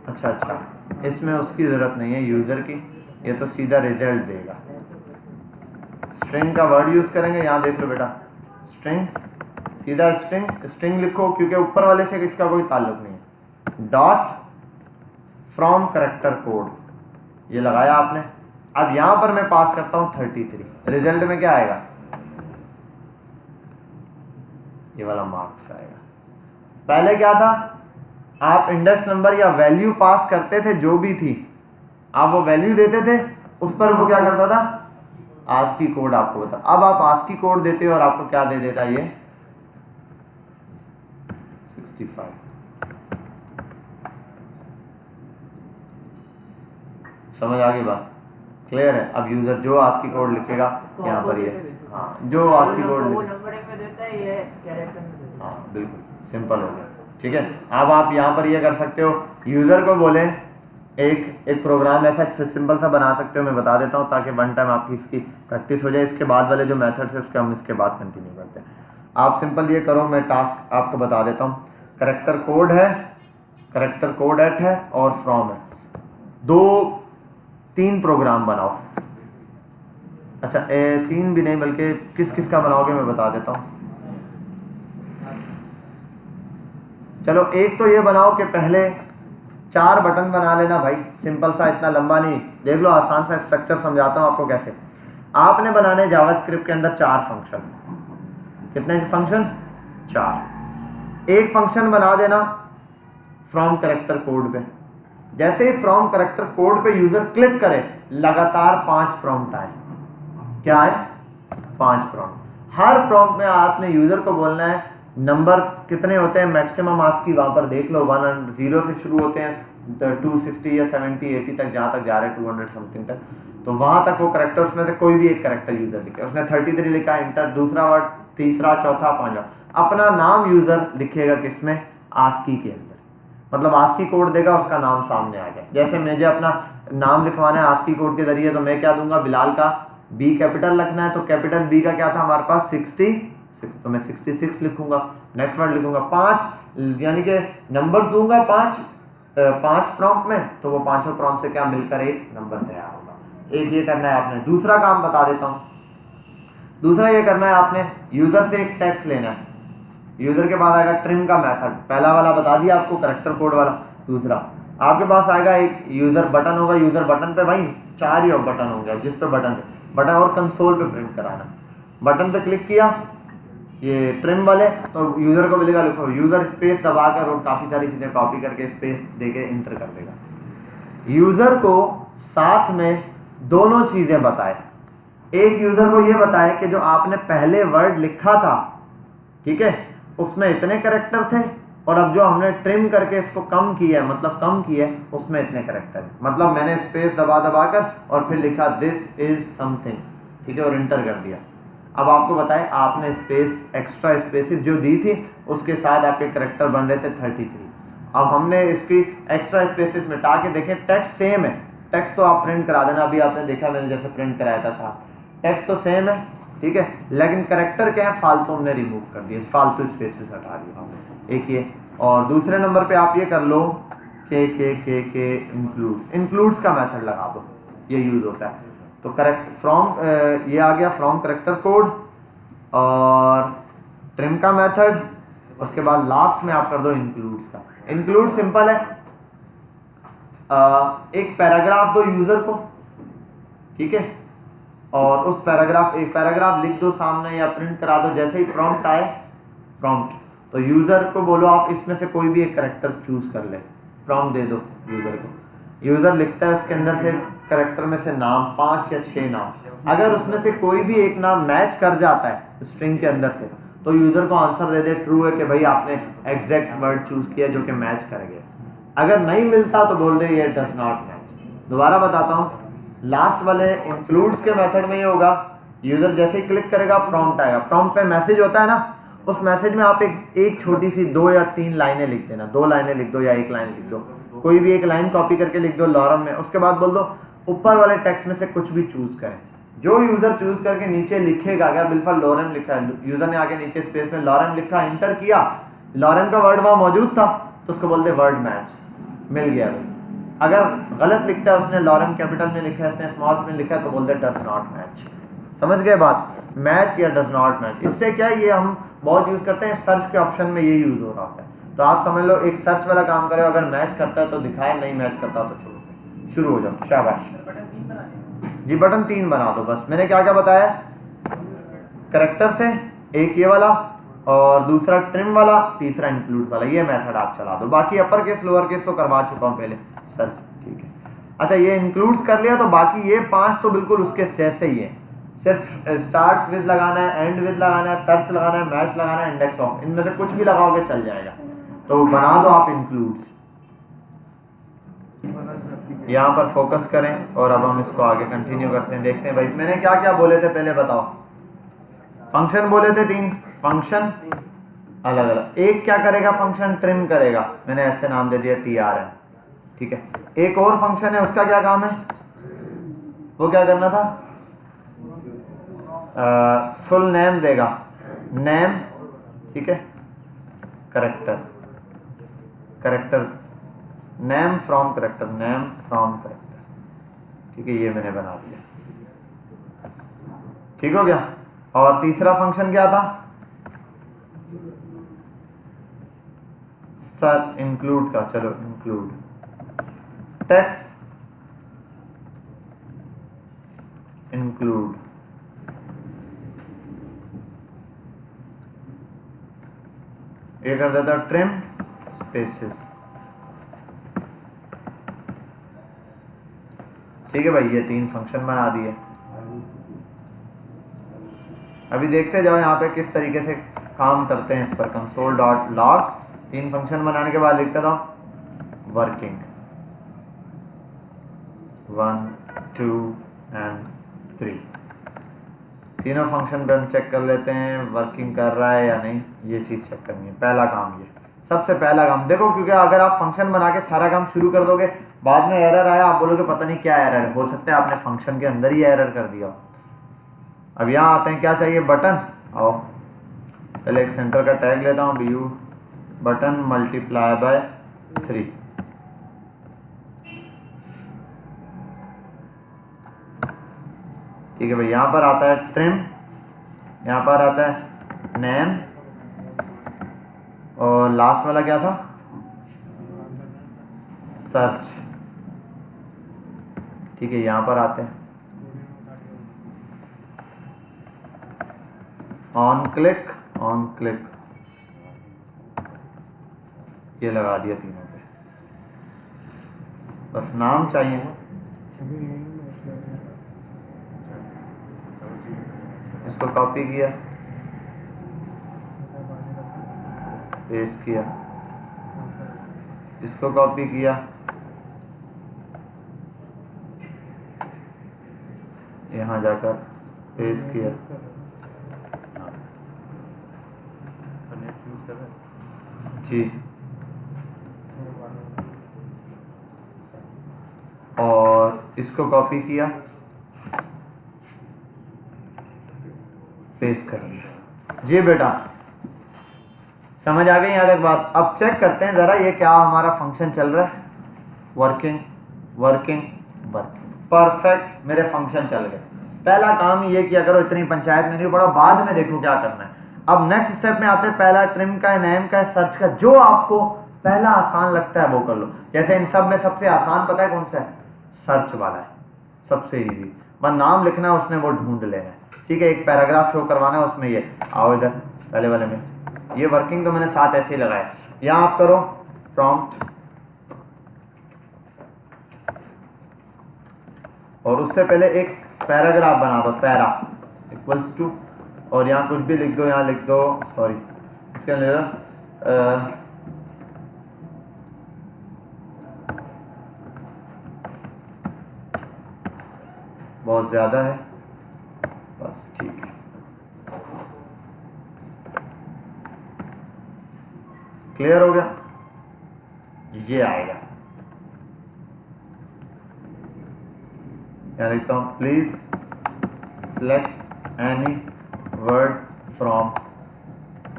अच्छा, इसमें उसकी जरूरत नहीं है यूजर की, ये तो सीधा रिजल्ट देगा। स्ट्रिंग का वर्ड यूज करेंगे, यहाँ देख लो बेटा, स्ट्रिंग, सीधा स्ट्रिंग लिखो, क्योंकि ऊपर वाले से इसका कोई ताल्लुक नहीं है। डॉट फ्रॉम कैरेक्टर कोड, ये लगाया आपने। अब यहां पर मैं पास करता हूं 33, रिजल्ट में क्या आएगा, ये वाला मार्क्स आएगा। पहले क्या था, आप इंडेक्स नंबर या वैल्यू पास करते थे, जो भी थी आप वो वैल्यू देते थे, उस पर वो क्या करता था, आस्की कोड आपको बता। अब आप आस्की कोड देते हो और आपको क्या दे देता है, ये 65। समझ आ गई बात, क्लियर है। अब यूजर जो आस्की कोड लिखेगा यहाँ पर ये, हाँ जो आस्की कोड हाँ बिल्कुल सिंपल हो गया। ठीक है, अब आप यहाँ पर ये कर सकते हो, यूजर को बोले एक प्रोग्राम ऐसा सिंपल सा बना सकते हो, मैं बता देता हूँ ताकि वन टाइम आपकी इसकी प्रैक्टिस हो जाए। इसके बाद वाले जो मेथड्स है इसके हम इसके बाद कंटिन्यू करते हैं। आप सिंपल ये करो, मैं टास्क आपको बता देता हूँ। कैरेक्टर कोड है, कैरेक्टर कोड एट है और फ्रॉम है, 2-3 प्रोग्राम बनाओ। अच्छा 3 भी नहीं बल्कि किस किस का बनाओगे मैं बता देता हूँ। चलो एक तो ये बनाओ कि पहले 4 बटन बना लेना भाई, सिंपल सा, इतना लंबा नहीं। देख लो आसान सा स्ट्रक्चर समझाता हूँ आपको कैसे। आपने बनाने जावास्क्रिप्ट के अंदर 4 फंक्शन। कितने फंक्शन? 4। एक फंक्शन बना देना फ्रॉम कैरेक्टर कोड पे। जैसे ही फ्रॉम कैरेक्टर कोड पे यूजर क्लिक करे लगातार 5 प्रॉम्प्ट आए। क्या है? 5 प्रॉम्प्ट। हर प्रॉम्प्ट में आपने यूजर को बोलना है नंबर कितने होते हैं मैक्सिमम आस्की, वहां पर देख लो 100 से शुरू होते हैं 260 या 70 80 तक, जहां तक जा रहे हैं 200 समथिंग तक, तो वहां तक वो करेक्टर, उसमें से कोई भी एक करेक्टर यूजर लिखे। उसने 33 लिखा, इंटर, दूसरा वर्ड, तीसरा, चौथा, पांचवा। अपना नाम यूजर लिखेगा किसमें? आस्की के अंदर। मतलब आस्की कोड देगा, उसका नाम सामने आ जाए। जैसे मुझे अपना नाम लिखवाना है आस्की कोड के जरिए, तो मैं क्या दूंगा? बिलाल का बी कैपिटल रखना है, तो कैपिटल बी का क्या था हमारे पास? 66, तो मैं 66 लिखूंगा। नेक्स्ट वर्ड लिखूंगा 5, यानी कि नंबर दूंगा 5 प्रॉम्प्ट में, तो वो पांचों प्रॉम्प्ट से क्या मिलकर एक नंबर तैयार होगा। एक ये करना है आपने। दूसरा काम बता देता हूं। दूसरा ये करना है आपने, यूजर से एक टेक्स्ट लेना है। यूजर के बाद आएगा ट्रिम का मेथड। पहला वाला बता दिया आपको, करेक्टर कोड वाला। दूसरा आपके पास आएगा एक यूजर बटन होगा। यूजर बटन पे भाई 4 ही बटन होंगे, जिस पे बटन और कंसोल पे प्रिंट कराना। बटन पे क्लिक किया, ये ट्रिम वाले, तो यूजर को मिलेगा, लिखो यूजर स्पेस दबाकर, और काफी सारी चीजें कॉपी करके स्पेस देके इंटर कर देगा। यूजर को साथ में दोनों चीजें बताए। एक यूजर को ये बताए कि जो आपने पहले वर्ड लिखा था, ठीक है, उसमें इतने करेक्टर थे, और अब जो हमने ट्रिम करके इसको कम किया है, मतलब कम किया है, उसमें इतने करेक्टर है। मतलब मैंने स्पेस दबा कर और फिर लिखा दिस इज समथिंग, ठीक है, और इंटर कर दिया। अब आपको बताए आपने स्पेस, एक्स्ट्रा स्पेसिस जो दी थी, उसके साथ आपके करेक्टर बन रहे थे 33। अब हमने इसकी एक्स्ट्रा स्पेसिस मिटा के देखें, टेक्स्ट सेम है। टेक्स्ट तो आप प्रिंट करा देना, अभी आपने देखा मैंने जैसे प्रिंट कराया था साथ, टेक्स्ट तो सेम है, ठीक है, लेकिन करेक्टर क्या है? फालतू हमने रिमूव कर दिए, फालतू स्पेसिस हटा दिया। एक ये। और दूसरे नंबर पे आप ये कर लो के इंक्लूड्स का मेथड लगा दो, ये यूज होता है। तो करेक्ट फ्रॉम, ये आ गया फ्रॉम करेक्टर कोड और ट्रिम का मेथड। उसके बाद लास्ट में आप कर दो इंक्लूड्स का। इंक्लूड सिंपल है, एक पैराग्राफ दो यूजर को, ठीक है, और उस एक पैराग्राफ लिख दो सामने या प्रिंट करा दो। जैसे ही प्रॉम्प्ट आए, प्रॉम्प्ट, तो यूजर को बोलो आप इसमें से कोई भी एक करेक्टर चूज कर ले, प्रॉम्प्ट दे दो यूजर को। यूजर लिखता है, उसके अंदर से करेक्टर में से नाम, 5 या 6 नाम। अगर उसमें से कोई भी एक नाम मैच कर जाता है स्ट्रिंग के अंदर से, तो यूजर को आंसर दे दे ट्रू है कि भाई आपने एग्जैक्ट वर्ड चूज किया जो कि मैच कर गया। अगर नहीं मिलता तो बोल दे ये डज नॉट मैच। दोबारा बताता हूँ, लास्ट वाले इंक्लूड्स के मेथड में ये होगा, यूजर जैसे ही क्लिक करेगा प्रॉम्प्ट आएगा। प्रॉम्प्ट पे मैसेज होता है ना, उस मैसेज में आप एक छोटी सी 2 या 3 लाइनें लिख देना। 2 लाइनें लिख दो या 1 लाइन लिख दो, कोई भी एक लाइन कॉपी करके लिख दो लॉरम में। उसके बाद बोल दो ऊपर वाले टेक्स्ट में से कुछ भी चूज करें। जो यूजर चूज करके नीचे लिखेगा, अगर बिल्कुल लॉरम लिखा है, यूजर ने आगे नीचे स्पेस में लॉरम लिखा, इंटर किया, लॉरम का वर्ड वहां मौजूद था, तो उसको बोलते वर्ड मैच, मिल गया। अगर गलत लिखता है, उसने लॉरम कैपिटल में लिखा है, उसने स्मॉल में लिखा है, तो बोलते डज नॉट मैच। समझ गए बात? मैच या डज नॉट मैच। इससे क्या है, ये हम बहुत यूज करते हैं, सर्च के ऑप्शन में ये यूज हो रहा होता है। तो आप समझ लो एक सर्च वाला काम करें, अगर मैच करता है तो दिखाए, नहीं मैच करता तो छोड़ो, शुरू हो जाओ। शाबाश जी, बटन 3 बना दो बस। मैंने क्या क्या बताया? करेक्टर से एक ये वाला, और दूसरा ट्रिम वाला, तीसरा इंक्लूड वाला। ये मेथड आप चला दो। बाकी अपर केस लोअर केस तो करवा चुका हूँ पहले, सर्च, ठीक है। अच्छा, ये इंक्लूड्स कर लिया, तो बाकी ये 5 तो बिल्कुल उसके जैसे ही है। सिर्फ स्टार्ट विद लगाना है, एंड विद लगाना है, सर्च लगाना है, मैच लगाना है, इंडेक्स ऑफ, इनमें से कुछ भी लगाओगे चल जाएगा। तो बना दो आप इंक्लूड्स। यहाँ पर फोकस करें और अब हम इसको आगे कंटिन्यू करते हैं। देखते हैं भाई मैंने क्या क्या बोले थे पहले, बताओ। फंक्शन बोले थे 3 फंक्शन अलग अलग। एक क्या करेगा फंक्शन? ट्रिम करेगा, मैंने ऐसे नाम दे दिया TRM, ठीक है। एक और फंक्शन है, उसका क्या काम है? वो क्या करना था? फुल नेम देगा, नेम, ठीक है, करेक्टर, नेम फ्रॉम करेक्टर, ठीक है, ये मैंने बना दिया, ठीक हो गया। और तीसरा फंक्शन क्या था? सर इंक्लूड का, चलो इंक्लूड टेक्स्ट इंक्लूड, ये कर देता ट्रिम स्पेसेस। ठीक है भाई, ये 3 फंक्शन बना दिए। अभी देखते जाओ यहाँ पे किस तरीके से काम करते हैं इस पर। कंसोल डॉट लॉग 3 फंक्शन बनाने के बाद लिखता था वर्किंग 1 2 एंड 3। तीनों फंक्शन पे हम चेक कर लेते हैं वर्किंग कर रहा है या नहीं, ये चीज़ चेक करनी है। पहला काम, ये सबसे पहला काम देखो, क्योंकि अगर आप फंक्शन बना के सारा काम शुरू कर दोगे, बाद में एरर आया, आप बोलोगे पता नहीं क्या एरर है, हो सकता है आपने फंक्शन के अंदर ही एरर कर दिया। अब यहाँ आते हैं, क्या चाहिए, बटन। आओ पहले एक सेंटर का टैग लेता हूँ, B U button multiply by 3। ठीक है भाई, यहाँ पर आता है ट्रिम, यहाँ पर आता है नेम, और लास्ट वाला क्या था, सर्च। ठीक है, यहाँ पर आते हैं ऑन क्लिक, ऑन क्लिक, ये लगा दिया तीनों पे। बस नाम चाहिए, इसको कॉपी किया, पेस्ट किया, इसको कॉपी किया, यहाँ जाकर पेस्ट किया। जी, और इसको कॉपी किया, पेस्ट कर लिया। जी बेटा, समझ आ गई यहाँ तक बात। अब चेक करते हैं ज़रा ये क्या हमारा फंक्शन चल रहा है। वर्किंग वर्किंग वर्किंग, परफेक्ट, मेरे फंक्शन चल गए। पहला काम ये किया करो, इतनी पंचायत में नहीं पड़ा, बाद में देखो क्या करना है। अब नेक्स्ट स्टेप में आते हैं, पहला ट्रिम का, नेम का, सर्च का, जो आपको पहला आसान लगता है वो कर लो। जैसे इन सब में सबसे आसान पता है कौन सा है, सर्च वाला है, सबसे इजी। बस नाम लिखना है, उसने वो ढूंढ लेना है। ठीक है, एक पैराग्राफ शो करवाना है उसमें, ये आओ इधर पहले वाले में, ये वर्किंग तो मैंने साथ ऐसे ही लगाया। यहाँ आप करो प्रॉम्प्ट, और उससे पहले एक पैराग्राफ बना दो, पैरा इक्वल्स टू, और यहाँ कुछ भी लिख दो, यहाँ लिख दो, सॉरी इसके अंदर बहुत ज़्यादा है, बस ठीक है। क्लियर हो गया, ये आएगा। यहाँ लिखता हूँ please select any word from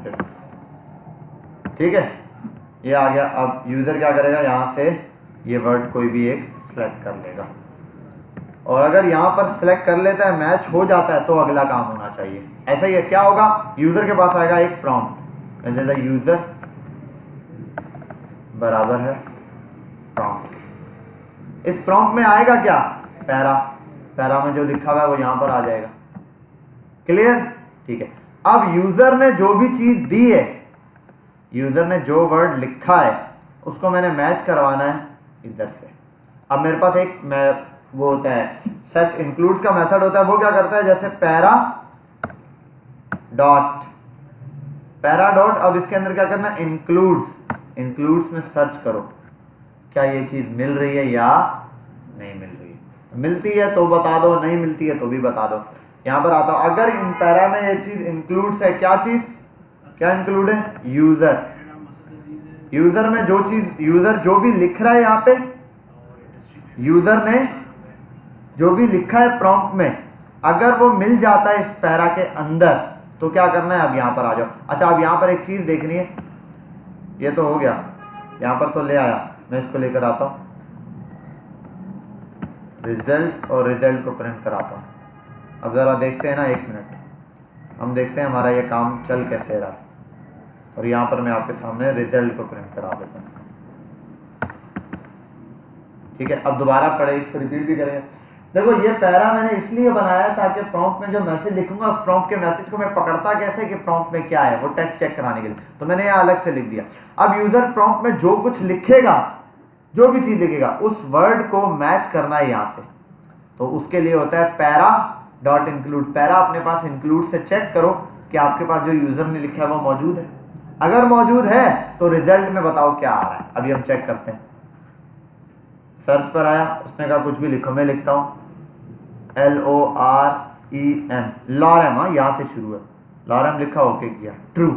this. ठीक है, ये आ गया। अब यूजर क्या करेगा, यहाँ से ये वर्ड कोई भी एक सिलेक्ट कर लेगा, और अगर यहाँ पर सिलेक्ट कर लेता है, मैच हो जाता है, तो अगला काम होना चाहिए। ऐसा ही है, क्या होगा, यूजर के पास आएगा एक प्रॉम्प्ट, जैसा यूजर बराबर है प्रॉम्प्ट। इस प्रॉम्प्ट में आएगा क्या, पैरा, पैरा में जो लिखा हुआ है वो यहाँ पर आ जाएगा। क्लियर, ठीक है। अब यूजर ने जो भी चीज दी है, यूजर ने जो वर्ड लिखा है, उसको मैंने मैच करवाना है इधर से। अब मेरे पास एक वो होता है, सर्च इंक्लूड्स का मेथड होता है। वो क्या करता है, जैसे पैरा डॉट, पैरा डॉट, अब इसके अंदर क्या करना है, इंक्लूड्स, इंक्लूड्स में सर्च करो क्या ये चीज मिल रही है या नहीं मिल रही है। मिलती है तो बता दो, नहीं मिलती है तो भी बता दो। यहाँ पर आता हूं, अगर इन पैरा में ये चीज इंक्लूड्स है, क्या चीज, क्या इंक्लूड है, यूजर। यूजर में जो चीज, यूजर जो भी लिख रहा है यहाँ पे, यूजर ने जो भी लिखा है प्रॉम्प्ट में, अगर वो मिल जाता है इस पैरा के अंदर, तो क्या करना है, अब यहाँ पर आ जाओ। अच्छा, अब यहाँ पर एक चीज देखनी है, ये तो हो गया, यहाँ पर तो ले आया, मैं इसको लेकर आता हूँ रिजल्ट, और रिजल्ट को प्रिंट कराता हूँ। अब जरा देखते हैं ना, 1 मिनट, हम देखते हैं हमारा ये काम चल कैसे रहा है। और यहाँ पर मैं आपके सामने रिजल्ट को प्रिंट करा देता हूँ। ठीक है, अब दोबारा पढ़े, इसको रिपीट भी करेंगे। देखो ये पैरा मैंने इसलिए बनाया ताकि प्रॉम्प्ट में जो मैसेज लिखूंगा उस प्रॉम्प्ट के मैसेज को मैं पकड़ता कैसे कि प्रॉम्प्ट में क्या है, वो टेक्स्ट चेक कराने के लिए, तो मैंने यहाँ अलग से लिख दिया। अब यूजर प्रॉम्प्ट में जो कुछ लिखेगा, जो भी चीज लिखेगा, उस वर्ड को मैच करना है यहाँ से, तो उसके लिए होता है पैरा डॉट इंक्लूड। पैरा अपने पास इंक्लूड से चेक करो कि आपके पास जो यूजर ने लिखा है वो मौजूद है। अगर मौजूद है तो रिजल्ट में बताओ क्या आ रहा है। अभी हम चेक करते हैं। सर्च पर आया, उसने कहा कुछ भी लिखो, मैं लिखता हूं LOREM, लॉरेम। हाँ, यहां से शुरू है, लॉरेम लिखा, ओके किया, ट्रू।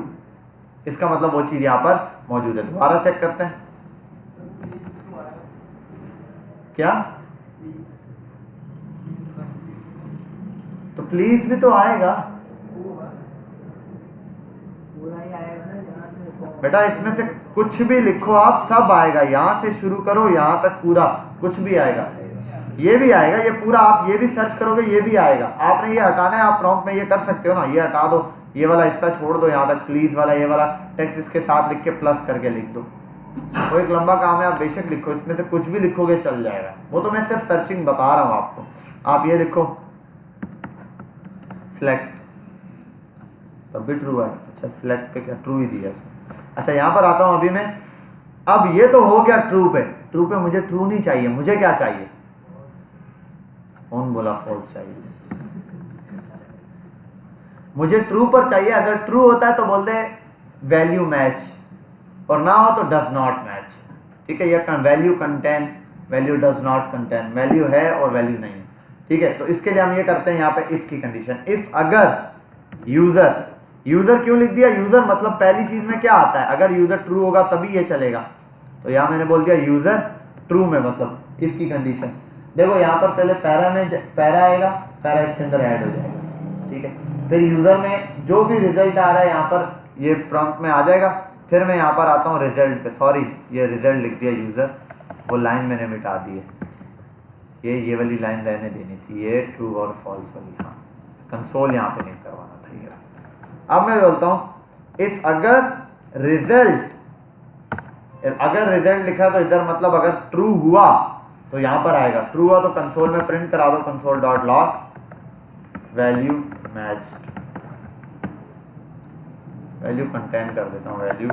इसका मतलब वो चीज यहां पर मौजूद है। दोबारा चेक करते हैं क्या, तो प्लीज भी तो आएगा पूरा ही आएगा ना जहाँ से बेटा, इसमें से कुछ भी लिखो आप, सब आएगा। यहां से शुरू करो यहां तक पूरा, कुछ भी आएगा। ये भी आएगा, ये पूरा, आप ये भी सर्च करोगे ये भी आएगा। आपने ये हटाना है, आप प्रॉम्प्ट में ये कर सकते हो ना, ये हटा दो, ये वाला हिस्सा छोड़ दो, यहाँ तक प्लीज वाला, ये वाला टेक्स्ट इसके साथ लिख के प्लस करके लिख दो। वो एक लंबा काम है, आप बेशक लिखो, इसमें से कुछ भी लिखोगे चल जाएगा। वो तो मैं सिर्फ सर्चिंग बता रहा हूँ आपको। आप ये लिखो सिलेक्ट, तब भी ट्रू है। अच्छा, सिलेक्ट पे क्या ट्रू ही दिया इसने। अच्छा, यहाँ पर आता हूँ अभी मैं। अब ये तो हो गया ट्रू पे। ट्रू पे मुझे ट्रू नहीं चाहिए, मुझे क्या चाहिए? कौन बोला फॉल्स चाहिए? मुझे ट्रू पर चाहिए। अगर ट्रू होता है तो बोलते हैं वैल्यू मैच, और ना हो तो डज नॉट मैच। ठीक है, ये value contain, value does not contain, value है और वैल्यू नहीं है। ठीक है, तो इसके लिए हम ये करते हैं यहाँ पे इफ की कंडीशन। इफ अगर यूजर, यूजर क्यों लिख दिया? यूजर मतलब पहली चीज में क्या आता है, अगर यूजर ट्रू होगा तभी ये चलेगा। तो यहाँ मैंने बोल दिया यूजर ट्रू में, मतलब इफ की कंडीशन। देखो यहाँ पर पहले पैरा में पैरा आएगा, पैरा इसके अंदर ऐड हो जाएगा। ठीक है, फिर यूजर में जो भी रिजल्ट आ रहा है यहाँ पर ये प्रॉम्प्ट में आ जाएगा। फिर मैं यहाँ पर आता हूँ रिजल्ट पे, सॉरी ये रिजल्ट लिख दिया यूजर, वो लाइन मैंने मिटा दी है। ये वाली लाइन रहने देनी थी, ये ट्रू और फॉल्स वाली। हाँ, कंसोल यहाँ पे नहीं करवाना था ये। अब मैं बोलता हूँ इफ अगर रिजल्ट लिखा तो इधर मतलब अगर ट्रू हुआ तो यहाँ पर आएगा। ट्रू हुआ तो कंसोल में प्रिंट करा दो, console dot log value matched, value contain कर देता हूँ वैल्यू।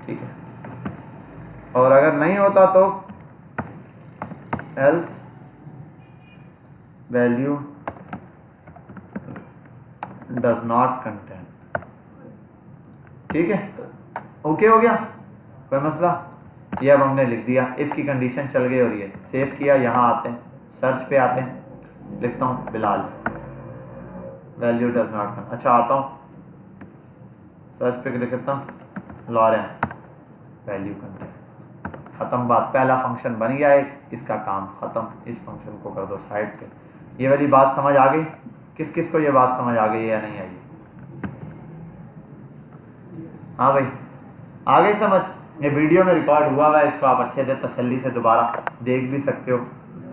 ठीक है, और अगर नहीं होता तो else value does not contain. ठीक है, ओके हो गया, कोई मसला? ये अब हमने लिख दिया, इफ की कंडीशन चल गई। और ये सेव किया, यहाँ आते हैं सर्च पे आते हैं, लिखता हूँ Bilal value does not contain. अच्छा, आता हूँ सर्च पे लिखता हूँ लॉरेम वैल्यू कंटेन। खत्म बात, पहला फंक्शन बन गया है, इसका काम खत्म। इस फंक्शन को कर दो साइड पे। ये वाली बात समझ आ गई? किस किस को ये बात समझ आ गई या नहीं आई? हाँ भाई, आ गई समझ? ये वीडियो में रिकॉर्ड हुआ है, इसको आप अच्छे से तसल्ली से दोबारा देख भी सकते हो।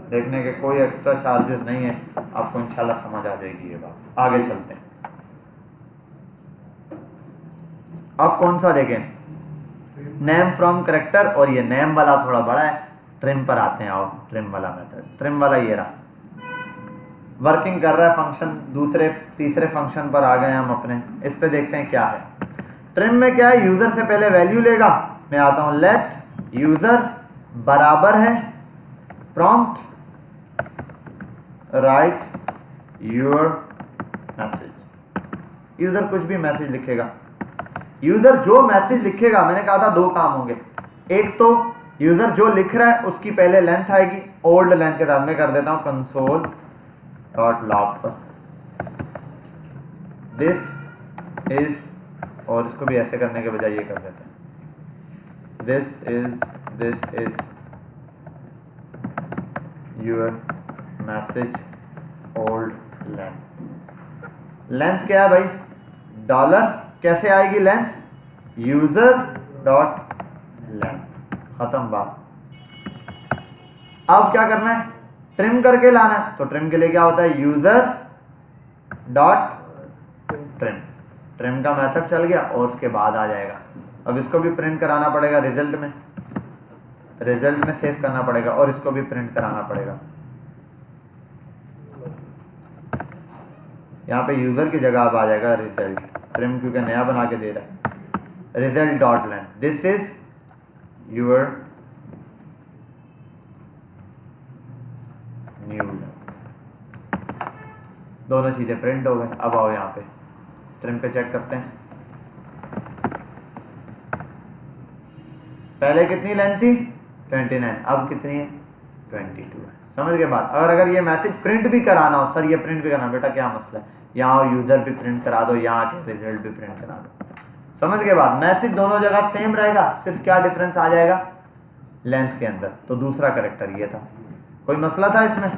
देखने के कोई एक्स्ट्रा चार्जेस नहीं है, आपको इंशाल्लाह समझ आ जाएगी ये बात। आगे चलते हैं। अब कौन सा देखें? नेम फ्रॉम करेक्टर, और ये नेम वाला थोड़ा बड़ा है। ट्रिम पर आते हैं। आओ, ट्रिम वाला मेथड, ट्रिम वाला ये रहा, वर्किंग कर रहा है फंक्शन। दूसरे तीसरे फंक्शन पर आ गए हम अपने, इस पे देखते हैं क्या है। ट्रिम में क्या है, यूजर से पहले वैल्यू लेगा। मैं आता हूं लेट यूजर बराबर है prompt right your message. User कुछ भी मैसेज लिखेगा, यूजर जो मैसेज लिखेगा, मैंने कहा था दो काम होंगे। एक तो यूजर जो लिख रहा है उसकी पहले लेंथ आएगी, ओल्ड लेंथ के साथ। में कर देता हूं कंसोल डॉट लॉग पर दिस इज, और इसको भी ऐसे करने के बजाय ये कर देते हैं this is your message old length. Length क्या है भाई? डॉलर। कैसे आएगी लेंथ? User dot length. खत्म बात। अब क्या करना है? ट्रिम करके लाना है। तो ट्रिम के लिए क्या होता है? यूजर डॉट ट्रिम का मेथड चल गया और उसके बाद आ जाएगा। अब इसको भी प्रिंट कराना पड़ेगा रिजल्ट में सेव करना पड़ेगा और इसको भी प्रिंट कराना पड़ेगा। यहाँ पे यूजर की जगह अब आ जाएगा रिजल्ट, ट्रिम क्योंकि नया बना के दे रहा है। Result dot length, this is your new length. दोनों चीजें प्रिंट हो गए। अब आओ यहाँ पे ट्रिम पे चेक करते हैं। पहले कितनी लेंथ थी 29, अब कितनी है 22 है। समझ के बाद अगर ये मैसेज प्रिंट भी कराना हो, सर ये प्रिंट भी करना, बेटा क्या मसला है, यहाँ यूजर भी प्रिंट करा दो, यहाँ आके रिजल्ट भी प्रिंट करा दो। समझ के बाद मैसेज दोनों जगह सेम रहेगा, सिर्फ क्या डिफरेंस आ जाएगा लेंथ के अंदर। तो दूसरा करेक्टर ये था। कोई मसला था इसमें?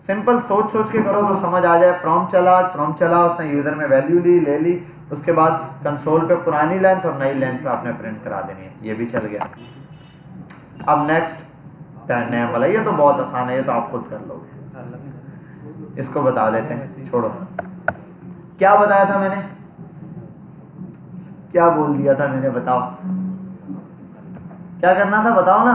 सिंपल सोच के करो तो समझ आ जाए। प्रॉम्प्ट चला, उसने यूजर में वैल्यू ले ली, उसके बाद कंसोल पे पुरानी लेंथ और नई लेंथ पे आपने प्रिंट करा देनी है। ये भी चल गया। अब नेक्स्ट नया वाला, ये तो बहुत आसान है, ये तो आप खुद कर लोगे। इसको बता देते हैं, छोड़ो। क्या बताया था मैंने, क्या बोल दिया था मैंने, बताओ क्या करना था, बताओ ना।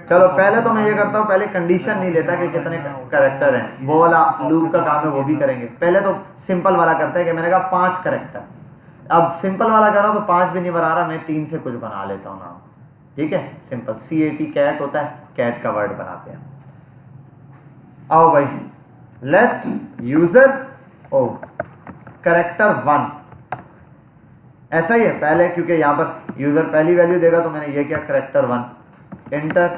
चलो पहले तो मैं ये करता हूँ, पहले कंडीशन नहीं लेता कि कितने कैरेक्टर हैं, वो वाला लूप का काम है वो भी करेंगे। पहले तो सिंपल वाला करते हैं कि मैंने कहा 5 कैरेक्टर। अब सिंपल वाला कर रहा हूँ तो 5 भी नहीं बना रहा, मैं 3 से कुछ बना लेता हूँ नाम। ठीक है, सिंपल CAT कैट होता है, कैट का वर्ड बनाते हैं। आओ भाई, लेट यूजर ओ कैरेक्टर 1, ऐसा ही है पहले, क्योंकि यहाँ पर यूजर पहली वैल्यू देगा तो मैंने ये किया character 1, enter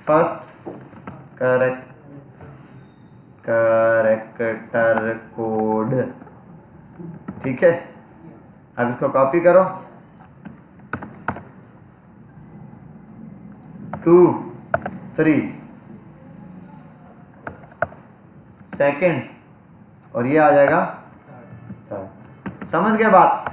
first character code. ठीक है, अब इसको कॉपी करो, 2 3 सेकेंड और ये आ जाएगा थर्ड। समझ गए बात?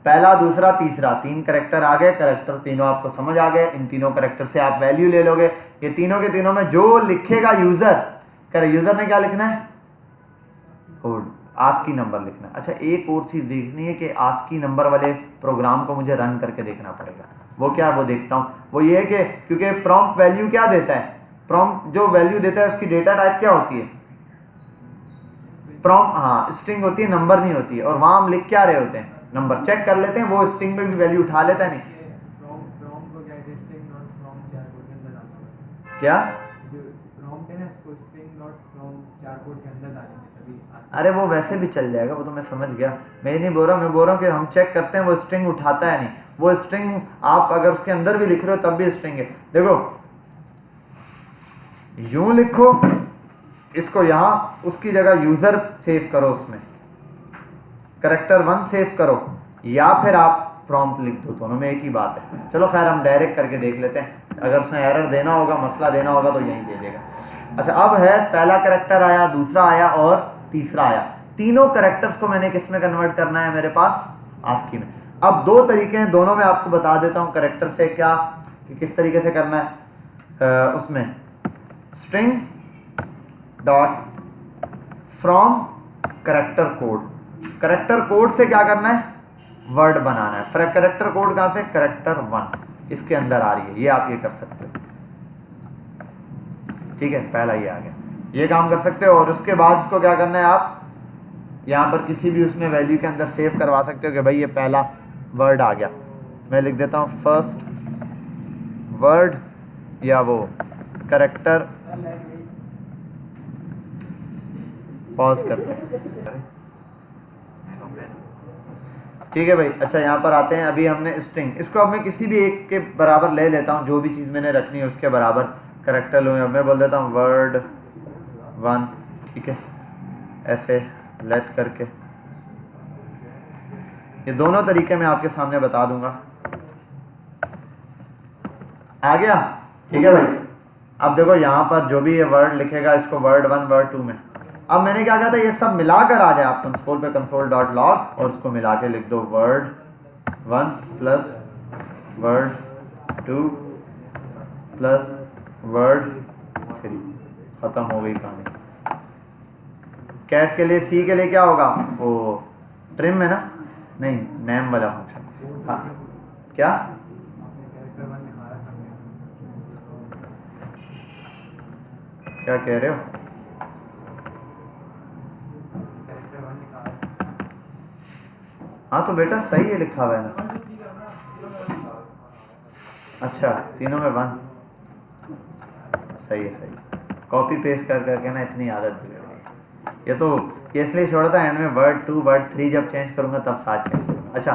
पहला, दूसरा, तीसरा, 3 कैरेक्टर आ गए। कैरेक्टर तीनों आपको समझ आ गए। इन तीनों कैरेक्टर से आप वैल्यू ले लोगे। ये तीनों के तीनों में जो लिखेगा यूजर ने क्या लिखना है, कोड, आस्की नंबर लिखना है। अच्छा, एक और चीज देखनी है कि आस्की नंबर वाले प्रोग्राम को मुझे रन करके देखना पड़ेगा। वो क्या, वो देखता हूँ। वो ये है कि क्योंकि प्रॉम्प्ट वैल्यू क्या देता है, प्रॉम्प्ट जो वैल्यू देता है उसकी डेटा टाइप क्या होती है, प्रॉम्प्ट, हाँ स्ट्रिंग होती है, नंबर नहीं होती है। और वहां हम लिख क्या रहे होते हैं, नंबर। चेक कर लेते हैं, वो स्ट्रिंग में भी वैल्यू उठा लेता है नहीं क्या? अरे वो वैसे भी चल जाएगा, वो तो मैं समझ गया। मैं नहीं बोल रहा, मैं बोल रहा हूँ कि हम चेक करते हैं वो स्ट्रिंग उठाता है नहीं। वो स्ट्रिंग आप अगर उसके अंदर भी लिख रहे हो तब भी स्ट्रिंग है। देखो यूं लिखो इसको, यहां उसकी जगह यूजर सेव करो, उसमें कैरेक्टर 1 सेव करो, या फिर आप प्रॉम्प्ट लिख दो, दोनों में एक ही बात है। चलो खैर हम डायरेक्ट करके देख लेते हैं। अगर उसने एरर देना होगा, मसला देना होगा तो यही दे देगा। अच्छा, अब है पहला कैरेक्टर आया, दूसरा आया और तीसरा आया। तीनों कैरेक्टर्स को मैंने किस में कन्वर्ट करना है, मेरे पास आस्की में। अब 2 तरीके हैं, दोनों में आपको बता देता हूँ कैरेक्टर से क्या कि किस तरीके से करना है। उसमें string dot from character code, character code से क्या करना है, वर्ड बनाना है। फिर कैरेक्टर कोड कहां से, कैरेक्टर 1 इसके अंदर आ रही है, ये आप ये कर सकते हो। ठीक है, पहला ये आ गया, ये काम कर सकते हो। और उसके बाद इसको क्या करना है, आप यहाँ पर किसी भी उसमें वैल्यू के अंदर सेव करवा सकते हो कि भाई ये पहला वर्ड आ गया। मैं लिख देता हूँ फर्स्ट वर्ड, या वो कैरेक्टर, पॉज करते हैं। ठीक है भाई। अच्छा, यहाँ पर आते हैं। अभी हमने स्ट्रिंग, इसको अब मैं किसी भी एक के बराबर ले लेता हूँ, जो भी चीज़ मैंने रखनी है उसके बराबर कैरेक्टर लूँ। अब मैं बोल देता हूँ वर्ड 1, ठीक है, ऐसे लेट करके। ये दोनों तरीके मैं आपके सामने बता दूंगा। आ गया? ठीक है भाई। अब देखो यहाँ पर जो भी ये वर्ड लिखेगा, इसको वर्ड 1 वर्ड 2 में। अब मैंने क्या कहा था, ये सब मिलाकर आ जाए। आप कंसोल पे console.log और इसको मिला के लिख दो word 1 plus word 2 plus word 3। खत्म हो गई कहानी। कैट के लिए सी के लिए क्या होगा, वो ट्रिम है ना, नहीं नेम वाला फंक्शन। हाँ क्या, आपने कैरेक्टर 1 लिखा है सामने, क्या कह रहे हो? कैरेक्टर 1 लिखा है। हाँ तो बेटा सही है लिखा हुआ है ना। अच्छा तीनों में 1, सही है सही। कॉपी पेस्ट कर करके ना इतनी आदत बिगड़ गई। ये तो इसलिए छोड़ा था, एंड में वर्ड 2 वर्ड 3 जब चेंज करूंगा तब 7 चेंज करूंगा। अच्छा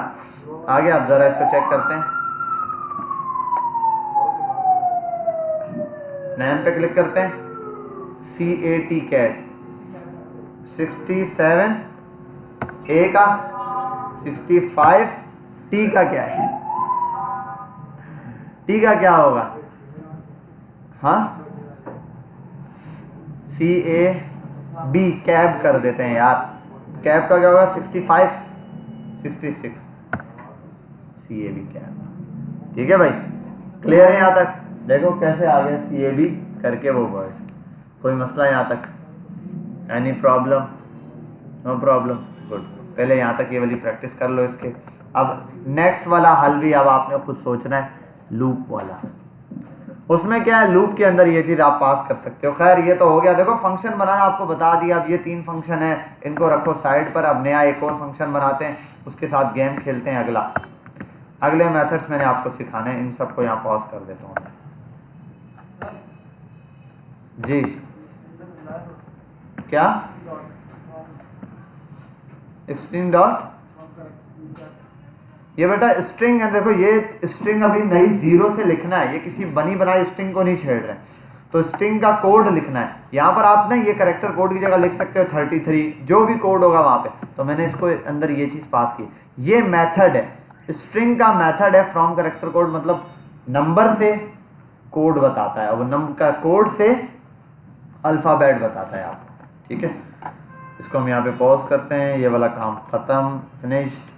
आगे आप जरा इसको चेक करते हैं, नेम पे क्लिक करते हैं, CAT कैट 67, ए का 65, टी का क्या है, टी का क्या होगा, हाँ CAB कैब कर देते हैं यार, कैब का क्या होगा 65 66, CAB कैब। ठीक है भाई, क्लियर है यहाँ तक? देखो कैसे आ गया CAB करके वो वर्ड, कोई मसला यहाँ तक, any problem? No problem, good. पहले यहाँ तक ये वाली प्रैक्टिस कर लो इसके। अब नेक्स्ट वाला हल भी अब आपने खुद सोचना है, लूप वाला। उसमें क्या है, लूप के अंदर ये चीज़ आप पास कर सकते हो। खैर ये तो हो गया, देखो फंक्शन बनाना आपको बता दिया। अब ये 3 फंक्शन है, इनको रखो साइड पर। अब नया एक और फंक्शन बनाते हैं, उसके साथ गेम खेलते हैं। अगले मेथड्स मैंने आपको सिखाने हैं, इन सबको यहाँ पॉज कर देता हूँ जी। क्या स्ट्रिंग डॉट, ये बेटा स्ट्रिंग है, देखो ये स्ट्रिंग अभी नई 0 से लिखना है, ये किसी बनी बनाई स्ट्रिंग को नहीं छेड़ रहे हैं। तो स्ट्रिंग का कोड लिखना है। यहाँ पर आप ना ये कैरेक्टर कोड की जगह लिख सकते हो 33, जो भी कोड होगा वहाँ पे। तो मैंने इसको अंदर ये चीज़ पास की, ये मेथड है, स्ट्रिंग का मेथड है फ्रॉम कैरेक्टर कोड, मतलब नंबर से कोड बताता है, और नंबर का कोड से अल्फ़ाबेट बताता है आपको। ठीक है, इसको हम यहाँ पे पॉज करते हैं, ये वाला काम ख़त्म, फिनिश्ड।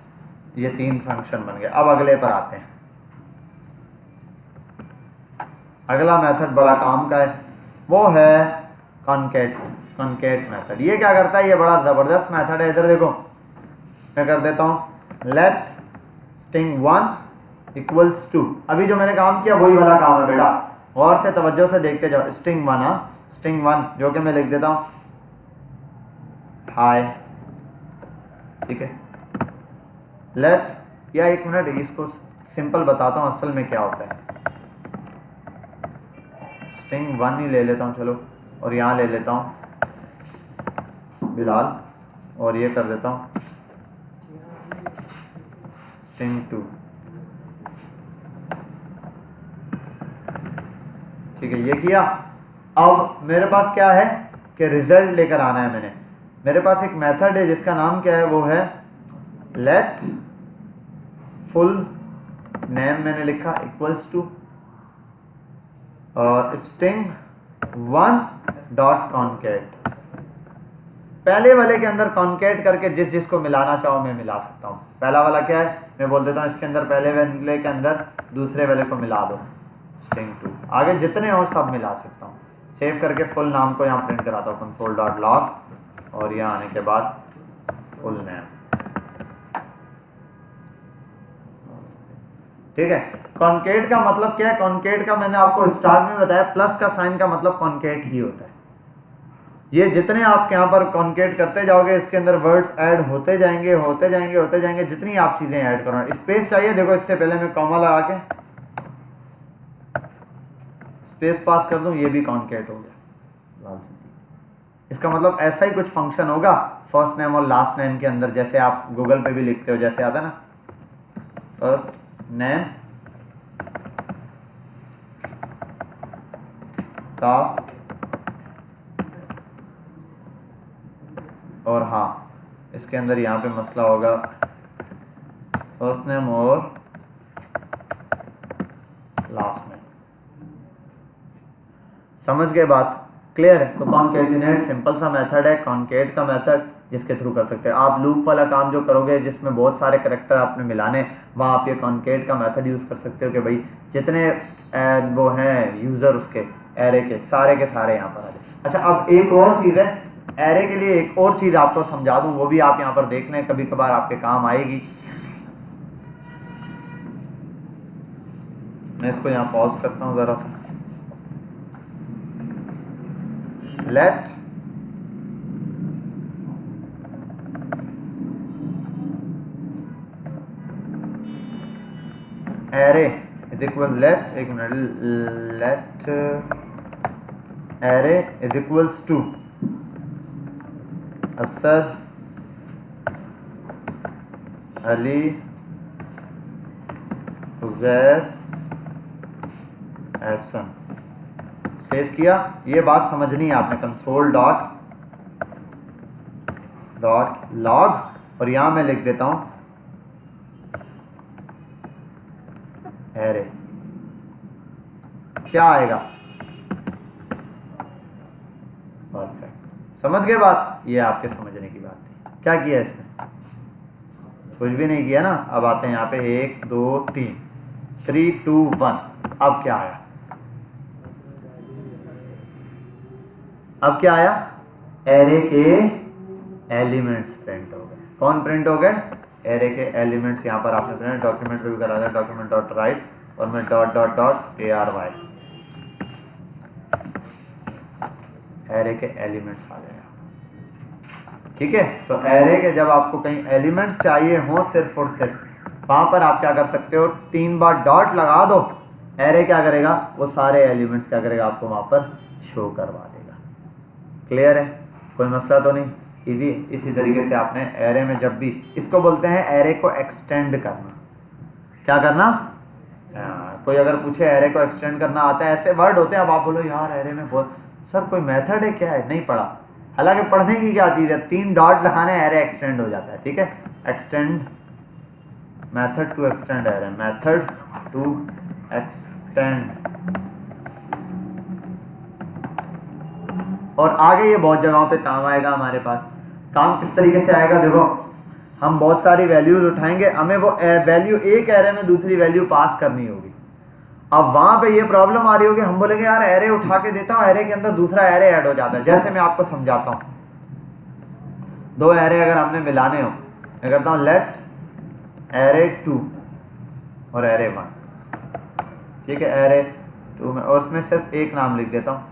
ये 3 फंक्शन बन गए। अब अगले पर आते हैं। अगला मेथड बड़ा काम का है, वो है कॉन्केट मेथड। ये क्या करता है, ये बड़ा ज़बरदस्त मेथड है। इधर देखो, मैं कर देता हूँ लेट स्ट्रिंग 1 इक्वल्स टू। अभी जो मैंने काम किया वही वाला काम है बेटा, गौर से तवज्जो से देखते जाओ। स्ट्रिंग 1, हाँ स्ट्रिंग 1, जो कि मैं लिख देता हूँ हाय। ठीक है, लेट, या एक मिनट इसको सिंपल बताता हूँ असल में क्या होता है। स्ट्रिंग 1 ही ले लेता हूँ चलो, और यहाँ ले लेता हूँ बिलाल, और ये कर देता हूँ स्ट्रिंग 2। ठीक है, ये किया। अब मेरे पास क्या है कि रिजल्ट लेकर आना है। मेरे पास एक मेथड है जिसका नाम क्या है, वो है लेट फुल नेम, मैंने लिखा इक्वल्स टू और स्ट्रिंग 1 डॉट कॉन्केट। पहले वाले के अंदर कॉन्केट करके जिसको मिलाना चाहो मैं मिला सकता हूँ। पहला वाला क्या है, मैं बोल देता हूँ इसके अंदर पहले वाले के अंदर दूसरे वाले को मिला दो स्ट्रिंग 2। आगे जितने हो सब मिला सकता हूँ। सेव करके फुल नाम को यहाँ प्रिंट कराता हूँ कंसोल डॉट लॉग, और यहाँ आने के बाद फुल नेम। ठीक है, कॉन्केट का मतलब क्या है, कॉन्केट का मैंने आपको स्टार्ट में बताया, प्लस का साइन का मतलब कॉन्केट ही होता है। ये जितने आप यहाँ पर कॉन्केट करते जाओगे, इसके अंदर वर्ड्स ऐड होते जाएंगे होते जाएंगे होते जाएंगे, जितनी आप चीजें ऐड करो। स्पेस चाहिए, देखो इससे पहले मैं कॉमा लगा के स्पेस पास कर दूं, ये भी कॉन्केट हो गया। इसका मतलब ऐसा ही कुछ फंक्शन होगा फर्स्ट नेम और लास्ट नेम के अंदर, जैसे आप गूगल पे भी लिखते हो, जैसे आता है ना फर्स्ट नेम कास्ट, और हाँ इसके अंदर यहाँ पे मसला होगा फर्स्ट नेम और लास्ट नेम। समझ गए बात, क्लियर है? तो कॉन्केटिनेट सिंपल सा मेथड है, कॉन्केट का मेथड जिसके थ्रू कर सकते हैं आप। लूप वाला काम जो करोगे जिसमें बहुत सारे करैक्टर आपने मिलाने, वहाँ आप ये कॉन्केट का मेथड यूज़ कर सकते हो कि भाई जितने वो हैं यूज़र उसके एरे के सारे यहाँ पर आ जाए। अच्छा, अब एक और चीज़ है, एरे के लिए एक और चीज़ आपको समझा दूं, वो भी आप यहाँ पर देख लें, कभी कभार आपके काम आएगी। मैं इसको यहाँ पॉज करता हूँ ज़रा सा। Let array is equal let, एक minute, let array is equals to Asad, Ali, Uzair, Ehsan. Save किया। ये बात समझनी है आपने, कंसोल डॉट लॉग, और यहां मैं लिख देता हूं एरे। क्या आएगा? परफेक्ट। समझ गए बात? ये आपके समझने की बात थी। क्या किया इसने? कुछ भी नहीं किया ना। अब आते हैं यहाँ पे 1 2 3, 3 2 1। अब क्या आया? अब क्या आया? एरे के एलिमेंट्स प्रिंट हो गए। कौन प्रिंट हो गए? एरे के एलिमेंट्स। यहाँ पर आपने प्रिंट डॉक्यूमेंट रिव्यू करा दिया, डॉक्यूमेंट डॉट राइट, और मैं dot dot dot ARY, array के एलिमेंट्स आ जाएगा। ठीक है। तो एरे के जब आपको कहीं एलिमेंट्स चाहिए हों सिर्फ और सिर्फ, वहां पर आप क्या कर सकते हो, 3 बार डॉट लगा दो, एरे क्या करेगा, वो सारे एलिमेंट्स क्या करेगा, आपको वहां पर शो करवा देगा। क्लियर है? कोई मसला तो नहीं? इजी। इसी तरीके से आपने एरे में जब भी, इसको बोलते हैं एरे को एक्सटेंड करना। क्या करना? कोई अगर पूछे एरे को एक्सटेंड करना आता है, ऐसे वर्ड होते हैं, अब आप बोलो यार एरे में बहुत, सर कोई मेथड है क्या है? नहीं पढ़ा। हालांकि पढ़ने की क्या चीज़ है, 3 डॉट लगाने एरे एक्सटेंड हो जाता है। ठीक है। Extend, method to extend array, method to extend. और आगे ये बहुत जगहों पे काम आएगा हमारे पास। काम किस तरीके से आएगा? देखो, हम बहुत सारी वैल्यूज उठाएंगे, हमें वो वैल्यू एक एरे में दूसरी वैल्यू पास करनी होगी। अब वहां पे ये प्रॉब्लम आ रही होगी, हम बोलेंगे यार एरे उठा के देता हूँ, एरे के अंदर दूसरा एरे ऐड हो जाता है। जैसे मैं आपको समझाता हूँ, 2 एरे अगर हमने मिलाने हो, मैं करता हूँ लेट एरे 2 और एरे 1। ठीक है। एरे 2 में, और उसमें सिर्फ एक नाम लिख देता हूँ,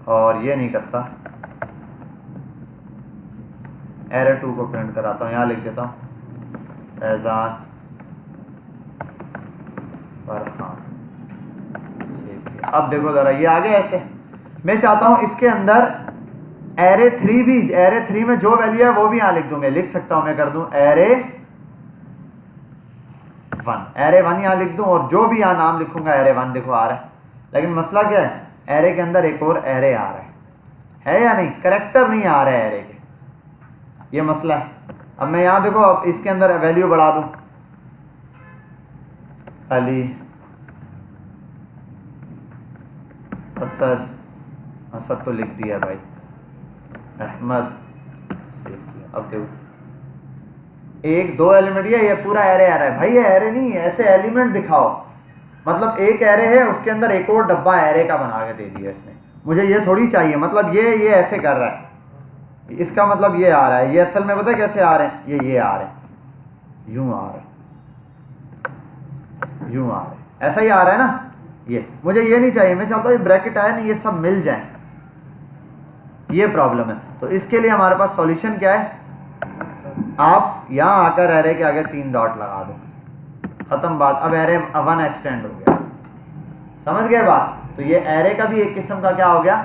और ये नहीं करता, एरे 2 को प्रिंट कराता हूँ, यहाँ लिख देता हूँ फैजान फरहान। सेव किया। अब देखो जरा, ये आ गया ऐसे। मैं चाहता हूँ इसके अंदर एरे 3 भी, एरे 3 में जो वैल्यू है वो भी यहाँ लिख दूंगा। लिख सकता हूँ, मैं कर दूं एरे 1, एरे 1 यहाँ लिख दूं, और जो भी यहाँ नाम लिखूंगा एरे 1 देखो आ रहा है। लेकिन मसला क्या है, एरे के अंदर एक और एरे आ रहा है या नहीं? करेक्टर नहीं आ रहा है एरे के, ये मसला है। अब मैं यहाँ देखो, अब इसके अंदर वैल्यू बढ़ा दूं, अली, असद, असद तो लिख दिया भाई, अहमद, सेव किया। अब देखो 1 2 एलिमेंट, ये पूरा एरे आ रहा है भाई। ये एरे नहीं है, ऐसे एलिमेंट दिखाओ। मतलब एक एरे है, उसके अंदर एक और डब्बा एरे का बना के दे दिया इसने। मुझे ये थोड़ी चाहिए। मतलब ये ऐसे कर रहा है, इसका मतलब ये आ रहा है। ये असल में पता है कैसे आ रहे हैं? ये आ रहे हैं, यूं आ रहे हैं, यूं आ रहे हैं, ऐसा ही आ रहा है ना। ये मुझे ये नहीं चाहिए, मैं चाहता हूँ ये ब्रैकेट आए ना, ये सब मिल जाए। ये प्रॉब्लम है। तो इसके लिए हमारे पास सॉल्यूशन क्या है? आप यहाँ आकर एरे के आगे 3 डॉट लगा दो, खत्म बात। अब एरे 1 एक्सटेंड हो गया। समझ गए बात? तो ये एरे का भी एक किस्म का क्या हो गया?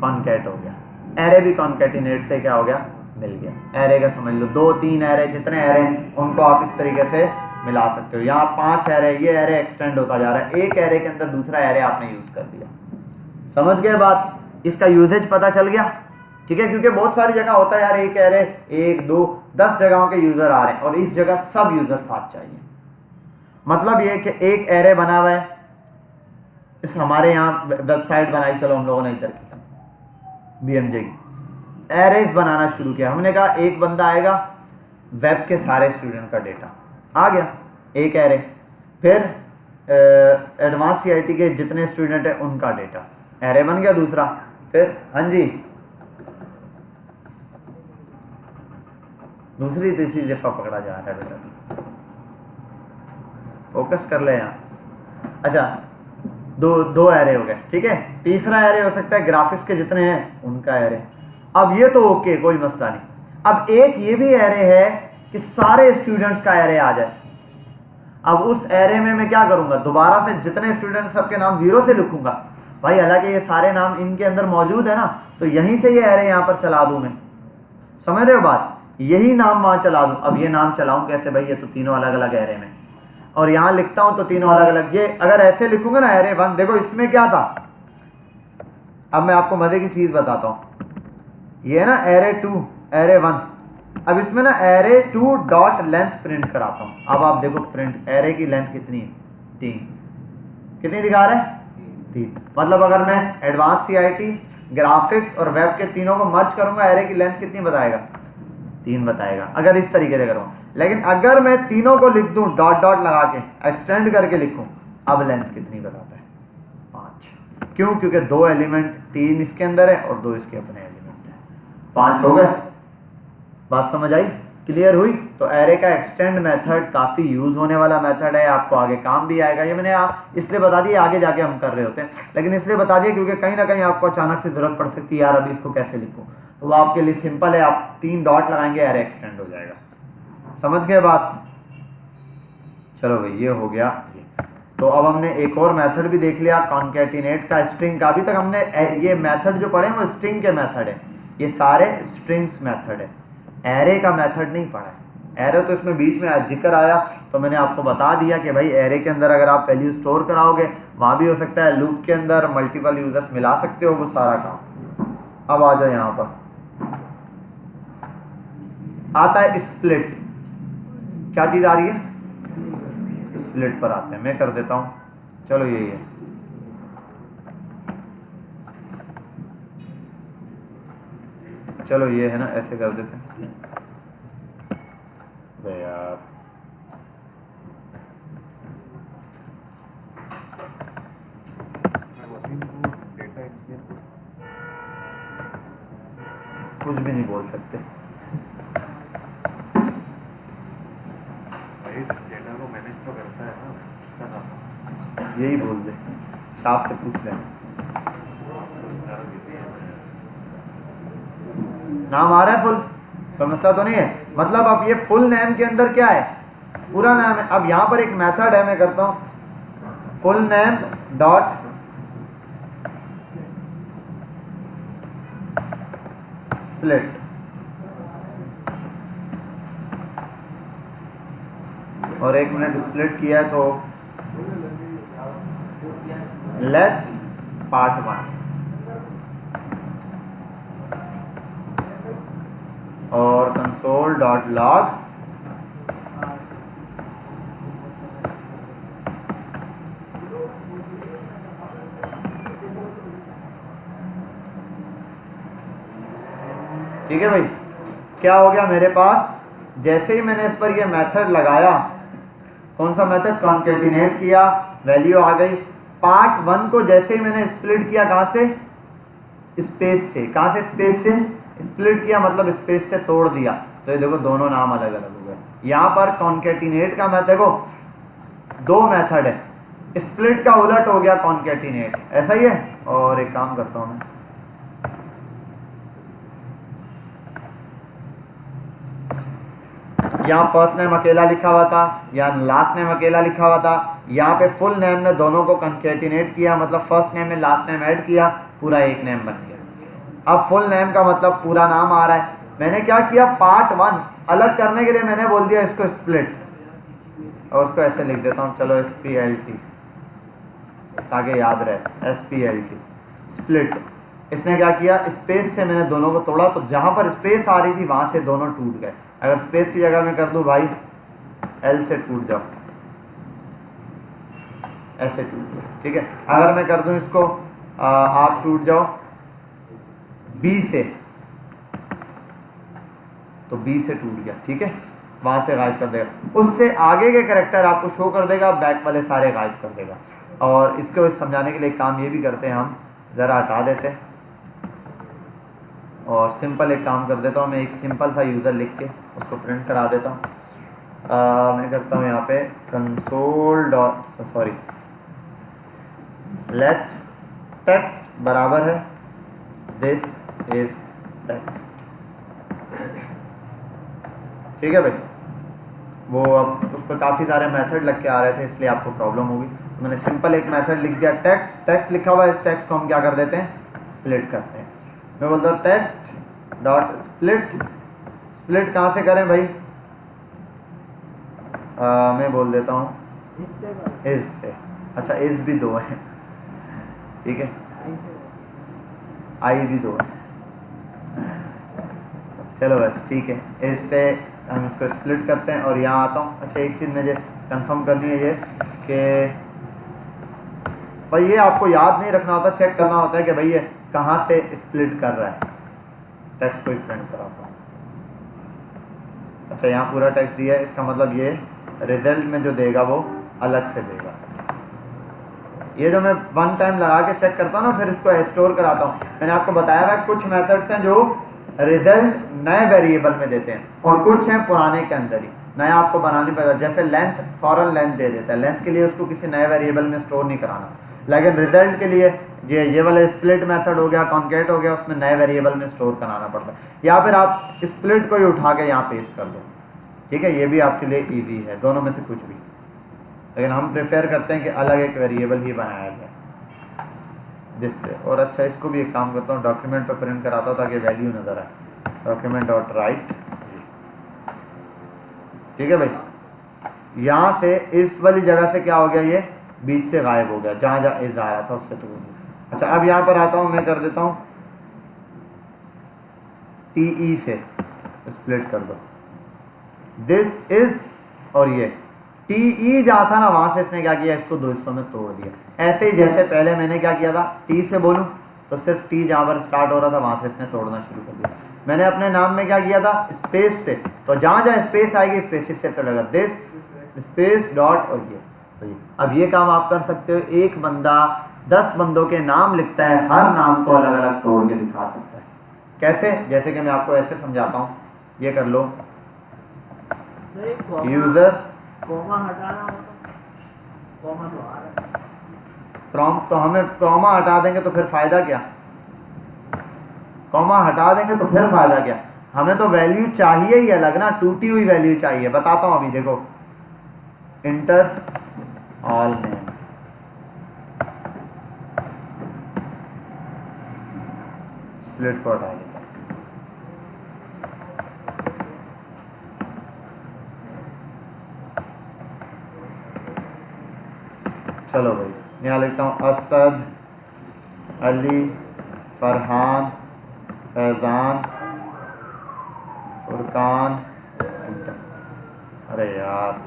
कॉन्कैट हो गया। एरे भी कॉन्कैटिनेट से क्या हो गया? मिल गया। एरे का समझ लो 2 3 एरे, जितने एरे उनको आप इस तरीके से मिला सकते हो। यहाँ 5 एरे, ये एरे एक्सटेंड होता जा रहा है। एक एरे के अंदर दूसरा एरे आपने यूज कर दिया। समझ गए बात? इसका यूजेज पता चल गया। ठीक है। क्योंकि बहुत सारी जगह होता है यार, एक एरे 1 2 10 जगहों के यूजर आ रहे हैं, और इस जगह सब यूजर साथ चाहिए। मतलब ये कि एक एरे बना हुआ है, इस हमारे यहाँ वेबसाइट बनाई, चलो हम लोगों ने इधर की BMJ की, एरेज बनाना शुरू किया। हमने कहा एक बंदा आएगा, वेब के सारे स्टूडेंट का डेटा आ गया, एक एरे। फिर एडवांस CIT के जितने स्टूडेंट हैं उनका डेटा, एरे बन गया दूसरा। फिर हाँ जी, दूसरी तीसरी दफा पकड़ा जा रहा है बेटा, फोकस कर ले यहाँ। अच्छा, दो एरे हो गए, ठीक है। तीसरा एरे हो सकता है ग्राफिक्स के जितने हैं उनका एरे। अब ये तो ओके, कोई मसला नहीं। अब एक ये भी एरे है कि सारे स्टूडेंट्स का एरे आ जाए। अब उस एरे में मैं क्या करूंगा, दोबारा से जितने स्टूडेंट्स सबके नाम 0 से लिखूंगा। भाई हालांकि ये सारे नाम इनके अंदर मौजूद है ना, तो यहीं से ये एरे यहाँ पर चला दूं मैं, समझ रहे हो बात। यही नाम वहां चला दूं। अब ये नाम चलाऊं कैसे भाई, ये तो तीनों अलग अलग एरे में, और यहां लिखता हूं तो तीनों अलग अलग। ये अगर ऐसे लिखूंगा ना एरे 1, देखो इसमें क्या था। अब मैं आपको मजे की चीज बताता हूं, ये है ना एरे 2 एरे 1। अब इसमें ना एरे 2 डॉट लेंथ प्रिंट कराता हूं। अब आप देखो प्रिंट, एरे की लेंथ कितनी है, 3। कितनी दिखा रहा है, 3। मतलब अगर मैं एडवांस CIT, ग्राफिक्स और वेब के तीनों को मर्ज करूंगा, एरे की लेंथ कितनी बताएगा, 3 बताएगा, अगर इस तरीके से करूँ। लेकिन अगर मैं तीनों को लिख दूं डॉट डॉट लगा के, एक्सटेंड करके लिखूं, अब लेंथ कितनी बताता है, 5। क्यों, क्योंकि 2 एलिमेंट, 3 इसके अंदर है और 2 इसके अपने एलिमेंट है, 5 हो गए। बात समझ आई, क्लियर हुई। तो एरे का एक्सटेंड मेथड काफ़ी यूज़ होने वाला मेथड है, आपको आगे काम भी आएगा। ये मैंने इसलिए बता दिया, आगे जाके हम कर रहे होते हैं, लेकिन इसलिए बता दिया क्योंकि कहीं ना कहीं आपको अचानक से ज़रूरत पड़ सकती है, यार अभी इसको कैसे लिखूँ। तो वो आपके लिए सिंपल है, आप 3 डॉट लगाएंगे, एरे एक्सटेंड हो जाएगा। समझ गए बात। चलो भाई ये हो गया। तो अब हमने एक और मेथड भी देख लिया, कॉन्कैटिनेट का, स्ट्रिंग का। अभी तक हमने ये मेथड जो पढ़े वो स्ट्रिंग के मेथड है, ये सारे स्ट्रिंग्स मेथड है, एरे का मेथड नहीं पढ़ा है। एरे तो इसमें बीच में जिक्र आया तो मैंने आपको बता दिया कि भाई एरे के अंदर अगर आप वैल्यू स्टोर कराओगे, वहाँ भी हो सकता है लूप के अंदर मल्टीपल यूजर्स मिला सकते हो, वो सारा काम। अब आ जाओ यहाँ पर, आता है स्प्लिट। क्या चीज़ आ रही है, स्प्लिट पर आते हैं, मैं कर देता हूँ। चलो यही है, चलो ये है ना, ऐसे कर देते हैं यार। कुछ भी नहीं बोल सकते, डेटा को मैनेज तो करता है ना, यही बोल दे, साफ से पूछ ले। नाम आ रहा है फुल, कोई मसला तो नहीं है। मतलब अब ये फुल नेम के अंदर क्या है, पूरा नाम है। अब यहाँ पर एक मेथड है, मैं करता हूँ फुल नेम डॉट स्प्लिट। और 1 मिनट स्प्लिट किया है तो लेट पार्ट 1 और कंसोल डॉट लॉग ठीक है भाई। क्या हो गया मेरे पास, जैसे ही मैंने इस पर ये मेथड लगाया, कौन सा मेथड, कॉन्कैटिनेट किया, वैल्यू आ गई। पार्ट 1 को जैसे ही मैंने स्प्लिट किया, कहाँ से, स्पेस से। कहाँ से, स्पेस से स्प्लिट किया, मतलब स्पेस से तोड़ दिया। तो ये देखो दोनों नाम अलग अलग हो गए। यहाँ पर कॉन्कैटिनेट का मेथड, देखो 2 मेथड है, स्प्लिट का उलट हो गया कॉन्कैटिनेट, ऐसा ही है। और एक काम करता हूँ मैं, यहाँ फर्स्ट नेम अकेला लिखा हुआ था, यहाँ लास्ट नेम अकेला लिखा हुआ था, यहाँ पे फुल नेम ने दोनों को कॉन्कैटिनेट किया, मतलब फर्स्ट नेम में लास्ट नेम ऐड किया, पूरा एक नेम बन गया। अब फुल नेम का मतलब पूरा नाम आ रहा है। मैंने क्या किया, पार्ट 1 अलग करने के लिए मैंने बोल दिया इसको स्प्लिट, और उसको ऐसे लिख देता हूँ, चलो SPLT, ताकि याद रहे, SPLT स्प्लिट। इसने क्या किया, स्पेस से मैंने दोनों को तोड़ा, तो जहाँ पर स्पेस आ रही थी वहाँ से दोनों टूट गए। अगर स्पेस की जगह मैं कर दूं भाई L से टूट जाओ, ऐसे टूट गया, ठीक है। अगर मैं कर दूं इसको आप टूट जाओ B से, तो B से टूट गया, ठीक है, वहां से गायब कर देगा। उससे आगे के कैरेक्टर आपको शो कर देगा, बैक वाले सारे गायब कर देगा। और इसको समझाने के लिए काम ये भी करते हैं हम, ज़रा हटा देते हैं और सिंपल एक काम कर देता हूँ, मैं एक सिंपल सा यूज़र लिख के उसको प्रिंट करा देता हूँ। मैं करता हूँ यहाँ पे console dot sorry let text बराबर है दिस इज टेक्स्ट। ठीक है भाई, वो अब उस पर काफ़ी सारे मेथड लग के आ रहे थे इसलिए आपको प्रॉब्लम होगी, तो मैंने सिंपल एक मेथड लिख दिया टेक्स्ट। टेक्स्ट लिखा हुआ है, इस टेक्स्ट को हम क्या कर देते हैं, स्प्लिट करते हैं। मैं बोलता हूँ टेक्स्ट डॉट स्प्लिट। स्प्लिट कहाँ से करें भाई, मैं बोल देता हूँ इस से। अच्छा इस भी दो है, ठीक है, आई भी दो है, चलो बस ठीक है। इससे हम इसको स्प्लिट करते हैं और यहाँ आता हूँ। अच्छा एक चीज़ मुझे कंफर्म करनी है ये कि भाई ये आपको याद नहीं रखना होता, चेक करना होता है कि भाई ये कहाँ से स्प्लिट कर रहा है। टेक्स्ट को ही प्रिंट कराता हूँ। अच्छा यहाँ पूरा टेक्स्ट दिया है, इसका मतलब ये रिजल्ट में जो देगा वो अलग से देगा। ये जो मैं वन टाइम लगा के चेक करता हूँ ना, फिर इसको स्टोर कराता हूँ। मैंने आपको बताया है कुछ मेथड्स हैं जो रिजल्ट नए वेरिएबल में देते हैं और कुछ हैं पुराने के अंदर ही, नया आपको बनानी पड़ेगा। जैसे लेंथ फॉरन लेंथ दे देता है, लेंथ के लिए उसको किसी नए वेरिएबल में स्टोर नहीं कराना, लेकिन रिजल्ट के लिए ये वाला स्प्लिट मेथड हो गया, कॉन्केट हो गया, उसमें नए वेरिएबल में स्टोर कराना पड़ता है। या फिर आप स्प्लिट को ही उठा के यहाँ पेस्ट कर दो, ठीक है, ये भी आपके लिए ईजी है, दोनों में से कुछ भी। लेकिन हम प्रेफर करते हैं कि अलग एक वेरिएबल ही बनाया जाए जिससे। और अच्छा इसको भी एक काम करता हूँ, डॉक्यूमेंट पर प्रिंट कराता हूँ ताकि वैल्यू नज़र आए। डॉक्यूमेंट डॉट राइट, ठीक है भाई। यहाँ से इस वाली जगह से क्या हो गया, ये बीच से गायब हो गया, जहाँ जहाँ इस आ रहा था उससे तो। अच्छा अब यहाँ पर आता हूँ, मैं कर देता हूँ TE से स्प्लिट कर दो, दिस इज, और ये TE जहाँ था ना वहाँ से इसने क्या किया, इसको दो हिस्सों में तोड़ दिया। ऐसे ही जैसे पहले मैंने क्या किया था, T से बोलूँ तो सिर्फ T जहाँ पर स्टार्ट हो रहा था वहाँ से इसने तोड़ना शुरू कर दिया। मैंने अपने नाम में क्या किया था, स्पेस से, तो जहाँ जहाँ स्पेस आएगी स्पेस से तोड़ेगा, दिस स्पेस डॉट और ये। तो ये अब ये काम आप कर सकते हो। एक बंदा 10 बंदों के नाम लिखता है, हर नाम को अलग अलग तोड़ के दिखा सकता है। कैसे, जैसे कि मैं आपको ऐसे समझाता हूँ, ये कर लो यूजर कॉमा हटाना हो तो कॉमा तो आ रहा है, प्रॉम्प्ट, तो हमें कॉमा हटा देंगे तो फिर फायदा क्या, कॉमा हटा देंगे तो फिर फायदा क्या, हमें तो वैल्यू चाहिए ही अलग ना, टूटी हुई वैल्यू चाहिए। बताता हूँ अभी, देखो इंटर ऑल नेम, स्प्लिट को हटा देता हूं। चलो भाई यहाँ लिखता हूँ असद, अली, फरहान, फैज़ान, फुरकान। अरे यार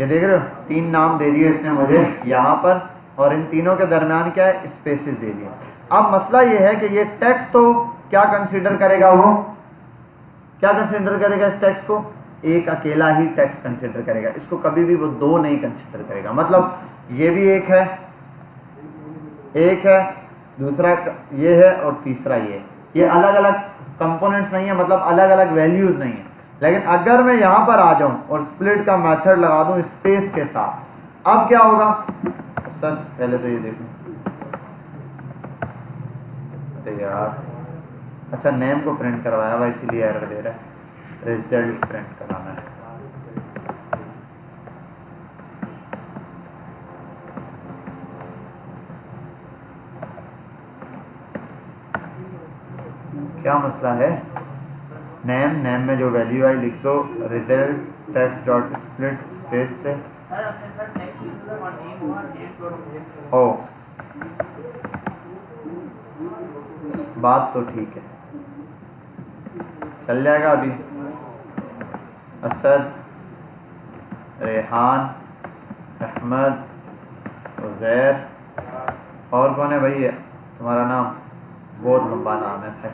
ये देख रहे हो, 3 नाम दे दिए इसने मुझे यहाँ पर, और इन तीनों के दरमियान क्या है, स्पेसेस दे दिए। अब मसला ये है कि ये टेक्स्ट तो क्या कंसीडर करेगा, वो क्या कंसीडर करेगा, इस टेक्स्ट को एक अकेला ही टेक्स्ट कंसीडर करेगा, इसको कभी भी वो 2 नहीं कंसीडर करेगा। मतलब ये भी एक है, दूसरा ये है और तीसरा ये अलग अलग कंपोनेंट्स नहीं है, मतलब अलग अलग वैल्यूज नहीं है। लेकिन अगर मैं यहाँ पर आ जाऊँ और स्प्लिट का मेथड लगा दूँ स्पेस के साथ, अब क्या होगा सर, पहले तो ये देखो, अरे यार अच्छा नेम को प्रिंट करवाया हुआ इसीलिए एरर दे रहा है, रिजल्ट प्रिंट कराना है। क्या मसला है, नेम में जो वैल्यू आई लिख दो, result text dot split space से, सर अपने सर टेक्स्ट यूजर और नेम हुआ नेम और ओ बात तो ठीक है, चल जाएगा अभी। असद, रेहान, अहमद, उज़ैर, और कौन है भाई, तुम्हारा नाम बहुत लंबा नाम है भाई,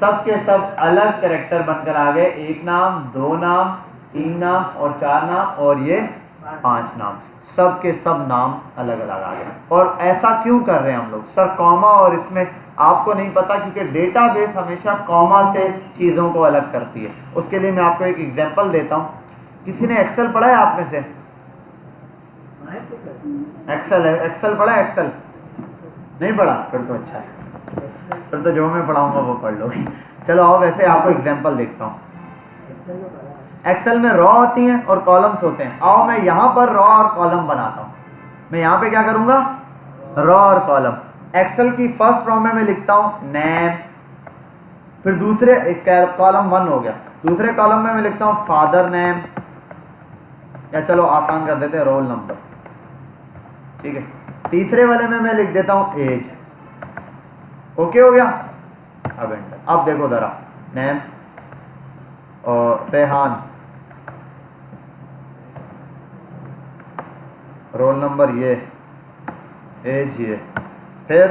सब के सब अलग कैरेक्टर बनकर आ गए, एक नाम, दो नाम, तीन नाम और चार नाम और ये 5 नाम, सब के सब नाम अलग अलग आ गए। और ऐसा क्यों कर रहे हैं हम लोग सर? कॉमा और इसमें आपको नहीं पता, क्योंकि डेटाबेस हमेशा कॉमा से चीज़ों को अलग करती है। उसके लिए मैं आपको एक एग्जांपल देता हूँ। किसी ने एक्सेल पढ़ा है आप में से? एक्सेल है, एक्सेल पढ़ा है? एक्सेल नहीं पढ़ा? फिर तो अच्छा है, फिर तो जो मैं पढ़ाऊंगा वो पढ़ लोगे। चलो आओ, वैसे आपको एग्जांपल देखता हूँ। एक्सेल में रॉ होती हैं और कॉलम्स होते हैं। आओ मैं यहाँ पर रॉ और कॉलम बनाता हूँ। मैं यहाँ पे क्या करूँगा? रॉ और कॉलम। एक्सेल की फर्स्ट रॉ में मैं लिखता हूँ नेम, फिर दूसरे कॉलम 1 हो गया, दूसरे कॉलम में मैं लिखता हूँ फादर नेम, या चलो आसान कर देते हैं रोल नंबर, ठीक है। तीसरे वाले में मैं लिख देता हूँ एज। ओके हो गया? अब एंटर। अब देखो जरा, नेम और रेहान, रोल नंबर ये, एज ये, फिर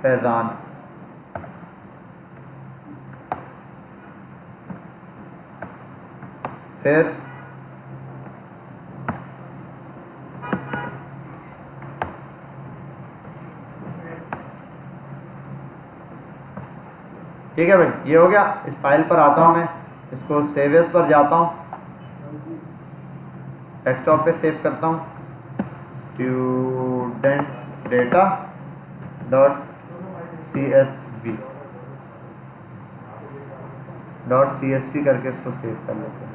फैजान, फिर ठीक है भाई, ये हो गया। इस फाइल पर आता हूँ मैं, इसको सेव एज पर जाता हूँ, डेस्कटॉप पे सेव करता हूँ, स्टूडेंट डेटा .csv करके इसको सेव कर लेते हैं।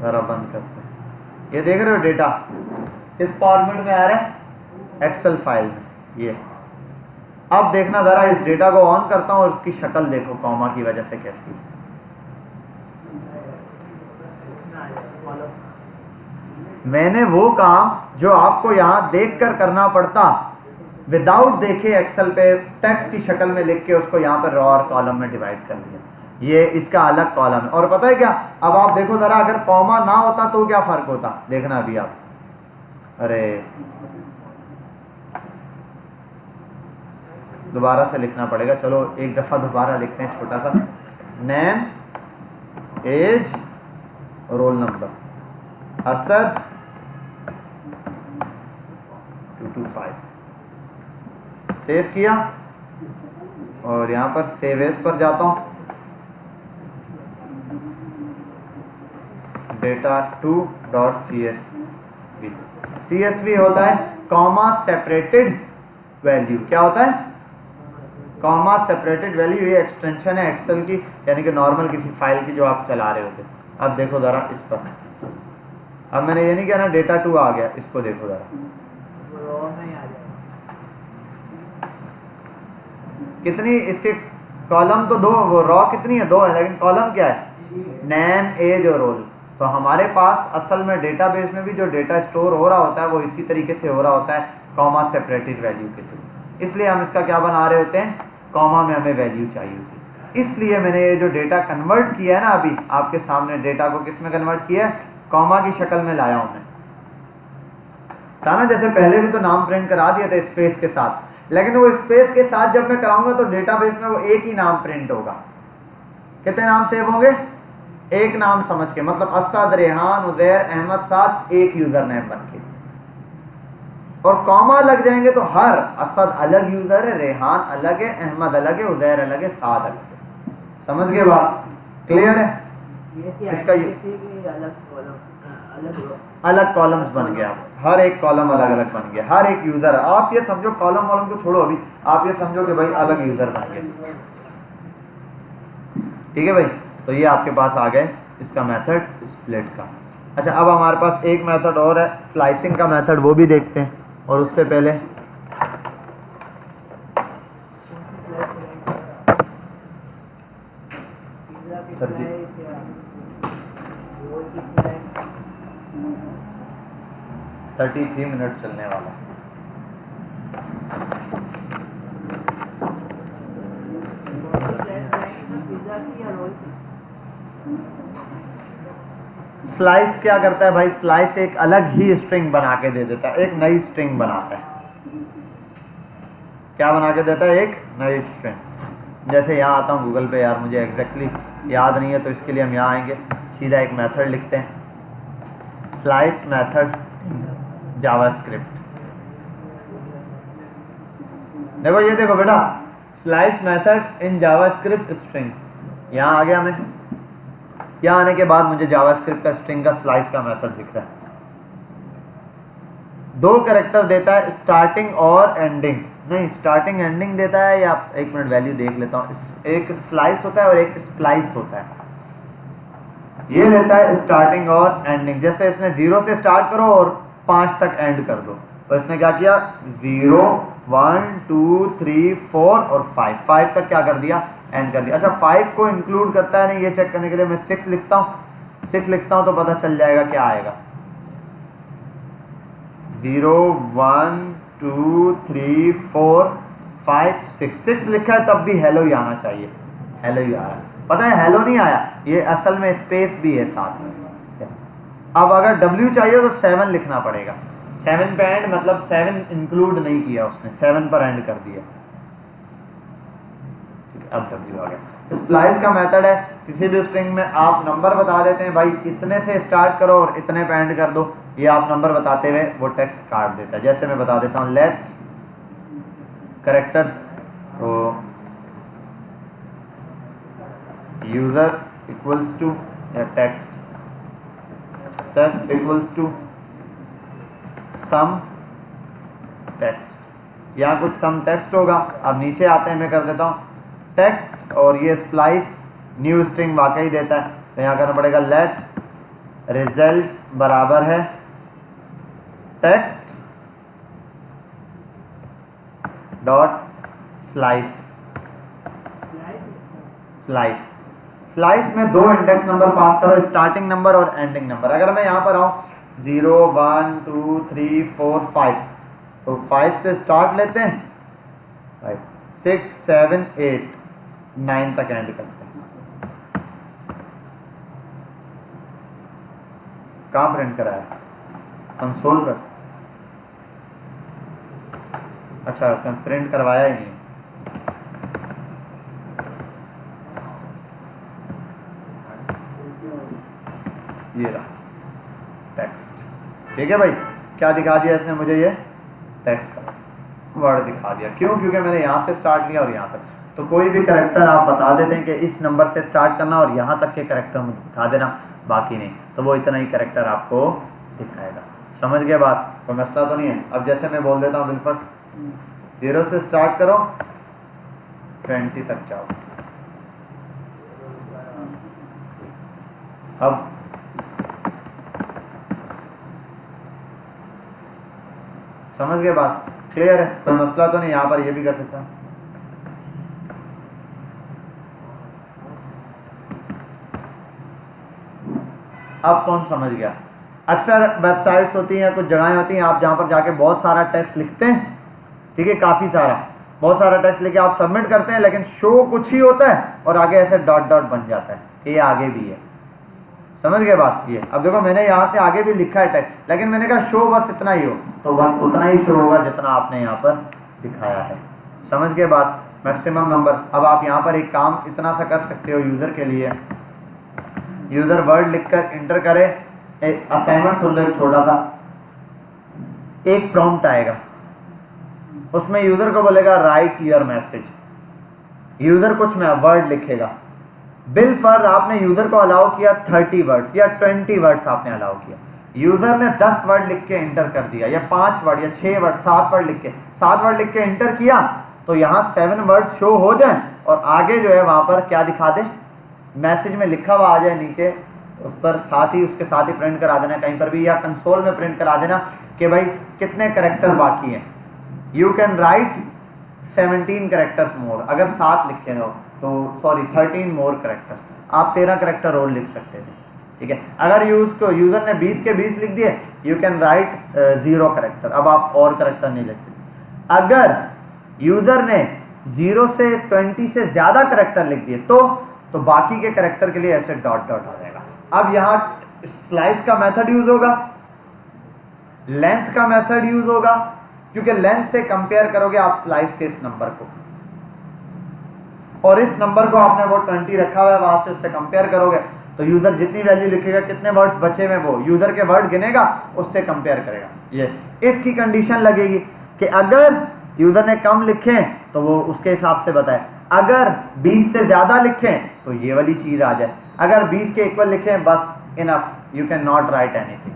ज़रा बंद करते हैं। ये देख रहे हो डेटा इस फॉर्मेट में आ रहा है एक्सेल फाइल में। ये अब देखना ज़रा, इस डेटा को ऑन करता हूँ और उसकी शक्ल देखो कॉमा की वजह से कैसी। मैंने वो काम जो आपको यहाँ देखकर करना पड़ता, विदाउट देखे एक्सेल पे टेक्स्ट की शक्ल में लिख के उसको यहाँ पर रॉ और कॉलम में डिवाइड कर दिया। ये इसका अलग कॉलम है। और पता है क्या, अब आप देखो ज़रा, अगर कॉमा ना होता तो क्या फ़र्क होता, देखना अभी आप। अरे दोबारा से लिखना पड़ेगा, चलो एक दफ़ा दोबारा लिखते हैं छोटा सा। Name, age, roll number, Asad 225, save किया और यहाँ पर सेव एज पर जाता हूँ, data2.csv। CSV होता है कॉमा सेपरेटेड वैल्यू। क्या होता है? Comma separated value. ये एक्सटेंशन है एक्सेल की, यानी कि नॉर्मल किसी फाइल की जो आप चला रहे होते। अब देखो ज़रा इस पर, अब मैंने ये नहीं किया ना, डेटा 2 आ गया, इसको देखो ज़रा, कितनी इसके कॉलम तो 2, वो रॉ कितनी है? 2 है, लेकिन कॉलम क्या है? नेम, एज और रोल। तो हमारे पास असल में डेटाबेस में भी जो डेटा स्टोर हो रहा होता है वो इसी तरीके से हो रहा होता है, कॉमा सेपरेटेड वैल्यू के थ्रू। इसलिए हम इसका क्या बना रहे होते हैं, कॉमा में हमें वैल्यू चाहिए होती। इसलिए मैंने ये जो डेटा कन्वर्ट किया है ना, अभी आपके सामने डेटा को किस में कन्वर्ट किया है? कॉमा की शक्ल में लाया हूँ मैं। था ना, जैसे पहले भी तो नाम प्रिंट करा दिया था स्पेस के साथ, लेकिन वो स्पेस के साथ जब मैं कराऊंगा तो डेटाबेस में वो एक ही नाम प्रिंट होगा। कितने नाम सेव होंगे? एक नाम समझ के, मतलब असद, रेहान, उजैर, अहमद, साथ एक यूजर नेम बन के। और कॉमा लग जाएंगे तो हर असद अलग यूजर है, रेहान अलग है, अहमद अलग है, उजैर अलग है, साद अलग है। समझ गए बात? क्लियर है? इसका अलग कॉलम्स बन गया, हर एक कॉलम अलग अलग बन गया, हर एक यूजर। आप ये समझो, कॉलम वॉलम को छोड़ो अभी, आप ये समझो कि भाई अलग यूजर बन गए। ठीक है भाई, तो ये आपके पास आ गए इसका मेथड स्प्लिट का। अच्छा, अब हमारे पास एक मेथड और है स्लाइसिंग का मेथड, वो भी देखते हैं। और उससे पहले सर जी 33 मिनट चलने वाला है। स्लाइस क्या करता है भाई? स्लाइस एक अलग ही स्ट्रिंग बना के दे देता है, एक नई स्ट्रिंग बनाता है। क्या बना के देता है? एक नई स्ट्रिंग। जैसे यहाँ आता हूँ गूगल पे, यार मुझे एग्जैक्टली याद नहीं है, तो इसके लिए हम यहाँ आएंगे, सीधा एक मेथड लिखते हैं, स्लाइस मेथड जावास्क्रिप्ट। देखो ये देखो बेटा, slice method in JavaScript string, यहाँ आ गया मैं। यहाँ आने के बाद मुझे जावास्क्रिप्ट का स्ट्रिंग का स्लाइस का मेथड दिख रहा है। 2 कैरेक्टर देता है, स्टार्टिंग और एंडिंग, नहीं स्टार्टिंग एंडिंग देता है, या एक मिनट वैल्यू देख लेता हूँ। एक स्लाइस होता है और एक स्प्लाइस होता है। ये लेता है स्टार्टिंग और एंडिंग, जैसे इसने 0 से स्टार्ट करो और 5 तक एंड कर दो, तो इसने क्या किया 0 1 2 3 4 और 5 तक क्या कर दिया, एंड कर दिया। अच्छा 5 को इंक्लूड करता है नहीं, ये चेक करने के लिए मैं 6 लिखता हूँ। 6 लिखता हूँ तो पता चल जाएगा क्या आएगा, 0 1 2 3 4 5 6 लिखा है, तब भी हेलो ही आना चाहिए, हेलो ही आया। पता है हेलो नहीं आया, ये असल में स्पेस भी है साथ में। अब अगर W चाहिए तो 7 लिखना पड़ेगा, 7 पे एंड, मतलब 7 इंक्लूड नहीं किया उसने, 7 पर एंड कर दिया। अब W आ गया। स्प्लाइस का मेथड है, किसी भी स्ट्रिंग में आप नंबर बता देते हैं, भाई इतने से स्टार्ट करो और इतने पे एंड कर दो, ये आप नंबर बताते हुए वो टेक्स्ट काट देता है। जैसे मैं बता देता हूँ लेट कैरेक्टर्स, तो यूजर इक्वल्स टू या text equals to some text, यहाँ कुछ सम टेक्स्ट होगा। अब नीचे आते हैं, मैं कर देता हूँ टेक्स्ट, और ये स्प्लाइस न्यू स्ट्रिंग वाकई देता है, तो यहाँ करना पड़ेगा लेट रिजल्ट बराबर है टेक्स्ट डॉट स्लाइस। स्लाइस में 2 इंडेक्स नंबर पास करो, स्टार्टिंग नंबर और एंडिंग नंबर। अगर मैं यहाँ पर आऊँ 0 1 2 3 4 5, तो 5 से स्टार्ट लेते हैं, 5 6 7 8 9 तक एंड करते हैं। कहाँ प्रिंट कराया, कंसोल पर? अच्छा प्रिंट करवाया ही नहीं। ये रहा टेक्स्ट, ठीक है भाई। क्या दिखा दिया इसने मुझे, ये टेक्स्ट का वर्ड दिखा दिया। क्यों? क्योंकि मैंने यहाँ से स्टार्ट लिया और यहाँ तक। तो कोई भी कैरेक्टर आप बता देते हैं कि इस नंबर से स्टार्ट करना और यहाँ तक के कैरेक्टर मुझे दिखा देना, बाकी नहीं, तो वो इतना ही कैरेक्टर आपको दिखाएगा। समझ गए बात? कोई मसला तो नहीं है। अब जैसे मैं बोल देता हूँ बिल्कुल 0 से स्टार्ट करो 20 तक जाओ। अब समझ गए बात? क्लियर है? कोई मसला तो नहीं, यहाँ पर ये भी कर सकता हूँ। अब कौन समझ गया? अक्सर वेबसाइट्स होती हैं, कुछ जगहें होती हैं, आप जहाँ पर जाके बहुत सारा टेक्स्ट लिखते हैं, ठीक है, काफ़ी सारा, बहुत सारा टेक्स्ट लिखे आप सबमिट करते हैं, लेकिन शो कुछ ही होता है और आगे ऐसे डॉट डॉट बन जाता है कि ये आगे भी है। समझ गए बात? ये अब देखो मैंने यहाँ से आगे भी लिखा है टेक्स्ट, लेकिन मैंने कहा शो बस इतना ही हो, तो बस उतना ही शो होगा जितना आपने यहाँ पर दिखाया है। समझ गए बात? Maximum number. अब आप यहाँ पर एक काम इतना सा कर सकते हो यूज़र के लिए, यूज़र वर्ड लिखकर इंटर करे, एक असाइनमेंट सुन लो छोटा सा, एक प्रॉम्प्ट आएगा, उसमें यूज़र को बोलेगा राइट योर मैसेज, यूज़र कुछ में वर्ड लिखेगा। बिल फर्ज आपने यूज़र को अलाउ किया 30 वर्ड्स या 20 वर्ड्स आपने अलाउ किया, यूज़र ने 10 वर्ड लिख के इंटर कर दिया, या 5 वर्ड या 6 वर्ड 7 वर्ड लिख के इंटर किया, तो यहाँ 7 वर्ड्स शो हो जाए और आगे जो है वहाँ पर क्या दिखा दे, मैसेज में लिखा हुआ आ जाए नीचे, उस पर साथ ही उसके साथ ही प्रिंट करा देना कहीं पर भी, या कंसोल में प्रिंट करा देना कि भाई कितने कैरेक्टर बाकी हैं। You can write 17 characters more, अगर 7 लिखे हो तो सॉरी 13 मोर कैरेक्टर्स, आप 13 कैरेक्टर और लिख सकते थे, ठीक है। अगर यूज़र ने 20 के 20 लिख दिए, यू कैन राइट 0 कैरेक्टर, अब आप और कैरेक्टर नहीं लिख सकते। अगर यूज़र ने 0 से 20 से ज़्यादा कैरेक्टर लिख दिए तो बाकी के कैरेक्टर के लिए ऐसे डॉट डॉट आ जाएगा। अब यहाँ स्लाइस का मेथड यूज होगा, लेंथ का मेथड यूज होगा, क्योंकि लेंथ से कंपेयर करोगे आप स्लाइस के इस नंबर को। और इस नंबर को आपने वो 20 रखा हुआ है, वहां से उससे कंपेयर करोगे तो यूजर जितनी वैल्यू लिखेगा, कितने वर्ड्स बचे हुए वो यूजर के वर्ड गिनेगा, उससे कंपेयर करेगा। ये इसकी कंडीशन लगेगी कि अगर यूजर ने कम लिखे तो वो उसके हिसाब से बताए, अगर 20 से ज्यादा लिखें तो ये वाली चीज आ जाए, अगर 20 के इक्वल लिखें बस enough, you can not right anything.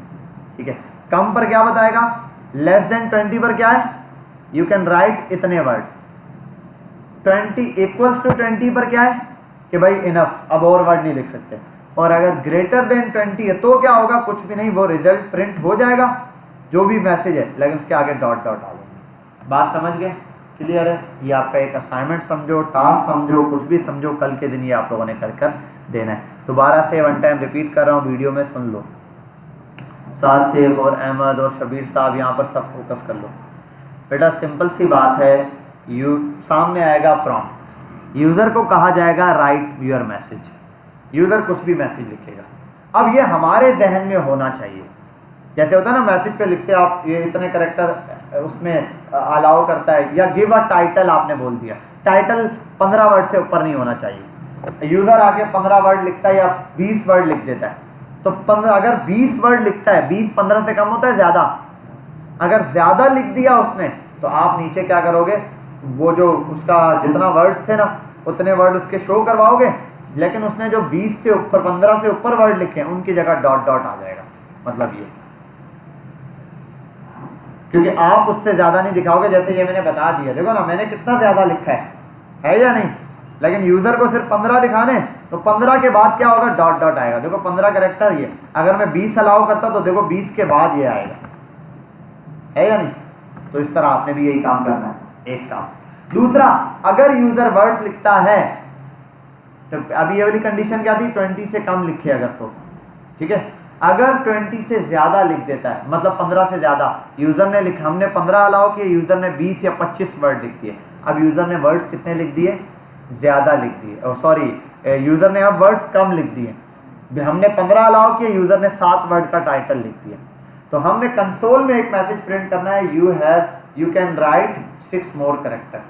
ठीक है, कम पर क्या बताएगा, लेस देन 20 पर क्या है, यू कैन राइट इतने वर्ड्स, 20 इक्वल्स टू 20 पर क्या है कि भाई इनफ, अब और वर्ड नहीं लिख सकते, और अगर ग्रेटर देन 20 है तो क्या होगा, कुछ भी नहीं, वो रिजल्ट प्रिंट हो जाएगा जो भी मैसेज है, लेकिन उसके आगे डॉट डॉट आ जाएंगे। बात समझ गए, क्लियर है? ये आपका एक असाइनमेंट समझो, टास्क समझो, कुछ भी समझो, कल के दिन ये आप लोगों ने कर देना है। दोबारा से वन टाइम रिपीट कर रहा हूँ, वीडियो में सुन लो, साथ शेख और अहमद और शबीर साहब यहाँ पर सब फोकस कर लो। बेटा सिंपल सी बात है, सामने आएगा प्रॉम्प्ट, यूजर को कहा जाएगा राइट योर मैसेज, यूजर कुछ भी मैसेज लिखेगा। अब ये हमारे जहन में होना चाहिए, जैसे होता है ना मैसेज पे लिखते आप ये इतने करेक्टर उसमें अलाउ करता है, या गिव अ टाइटल आपने बोल दिया, टाइटल 15 वर्ड से ऊपर नहीं होना चाहिए। यूजर आके 15 वर्ड लिखता है या 20 वर्ड लिख देता है, तो 15, अगर 20 वर्ड लिखता है, 20 15 से कम होता है ज्यादा, अगर ज्यादा लिख दिया उसने तो आप नीचे क्या करोगे, वो जो उसका जितना वर्ड्स थे ना उतने वर्ड उसके शो करवाओगे, लेकिन उसने जो 20 से ऊपर 15 से ऊपर वर्ड लिखे हैं उनकी जगह डॉट डॉट आ जाएगा। मतलब ये क्योंकि आप उससे ज्यादा नहीं दिखाओगे, जैसे ये मैंने बता दिया, देखो ना मैंने कितना ज्यादा लिखा है या नहीं, लेकिन यूजर को सिर्फ 15 दिखाने, तो 15 के बाद क्या होगा, डॉट डॉट आएगा। देखो 15 कैरेक्टर ये, अगर मैं 20 अलाउ करता तो देखो 20 के बाद ये आएगा, है या नहीं? तो इस तरह आपने भी यही काम करना है, एक काम। दूसरा, अगर यूजर वर्ड्स लिखता है तो अभी ये वाली कंडीशन क्या थी, 20 से कम लिखे अगर तो ठीक है, अगर 20 से ज्यादा लिख देता है, मतलब 15 से ज्यादा, यूजर ने लिखा, हमने 15 अलाउ किए, यूजर ने 20 या 25 वर्ड लिख दिए, अब यूजर ने वर्ड्स कितने लिख दिए, ज्यादा लिख दिए, सॉरी यूजर ने अब वर्ड्स कम लिख दिए, हमने 15 अलाउ किए, यूजर ने 7 वर्ड का टाइटल लिख दिया, तो हमने कंसोल में एक मैसेज प्रिंट करना है, you can write 6 more character,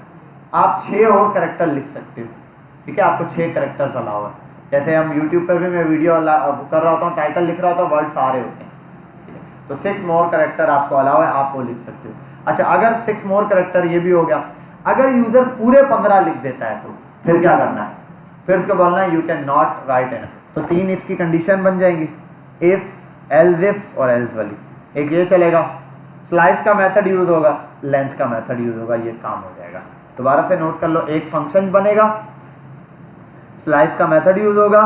आप 6 और कैरेक्टर लिख सकते हो। ठीक है, आपको 6 कैरेक्टर्स अलाउ है, जैसे हम YouTube पर भी मैं वीडियो कर रहा होता हूँ, टाइटल लिख रहा होता हूँ, वर्ड सारे होते हैं, तो 6 मोर कैरेक्टर आपको अलाउ है, आप वो लिख सकते हो। अच्छा, अगर 6 मोर कैरेक्टर ये भी हो गया, अगर यूजर पूरे 15 लिख देता है तो फिर क्या करना है, फिर उसको बोलना है you can not write n. तो 3 इफ की कंडीशन बन जाएंगी, इफ, एल्स इफ और एल्स वाली। एक ये चलेगा, स्लाइस का मेथड यूज होगा, लेंथ का मेथड यूज होगा, ये काम हो जाएगा। दोबारा से नोट कर लो, एक फंक्शन बनेगा, स्लाइस का मेथड यूज होगा,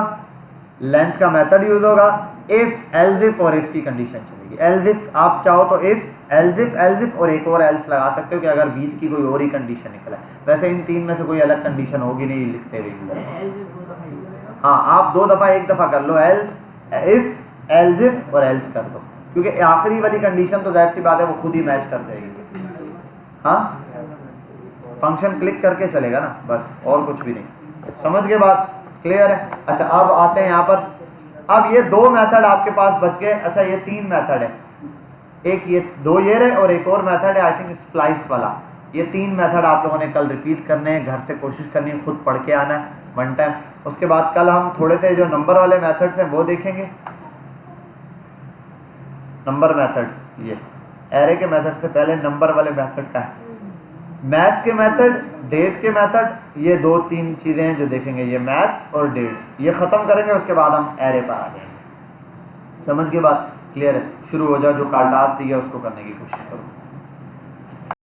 लेंथ का मेथड यूज होगा, इफ, एल्स इफ और इफ की कंडीशन चलेगी। एल्स इफ आप चाहो तो इफ, एल्स इफ और एक और एल्स लगा सकते हो कि अगर बीच की कोई और ही कंडीशन निकला है, वैसे इन 3 में से कोई अलग कंडीशन होगी नहीं लिखते हुए। हाँ, आप 2 दफा, 1 दफा कर लो, एल्स इफ, एल्स इफ और एल्स कर दो, क्योंकि आखिरी वाली कंडीशन तो जाहिर सी बात है वो खुद ही मैच कर देगी। हाँ, फंक्शन क्लिक करके चलेगा ना, बस और कुछ भी नहीं। समझ के बात क्लियर है? अच्छा, अब आते हैं यहाँ पर, अब ये 2 मेथड आपके पास बच गए। अच्छा, ये 3 मेथड है, एक ये 2 ये रहे और एक और मेथड है आई थिंक स्प्लाइस वाला। ये 3 मेथड आप लोगों ने कल रिपीट करने हैं, घर से कोशिश करनी है, खुद पढ़ के आना है वन टाइम। उसके बाद कल हम थोड़े से जो नंबर वाले मेथड्स हैं वो देखेंगे, नंबर मेथड्स। ये एरे के मेथड से पहले नंबर वाले मेथड का है, मैथ के मेथड, डेट के मेथड, ये 2-3 चीजें हैं जो देखेंगे, ये मैथ्स और डेट्स, ये खत्म करेंगे, उसके बाद हम एरे पर आ जाएंगे। समझ के बाद क्लियर है? शुरू हो जाओ, जो टास्क दिया उसको करने की कोशिश करो।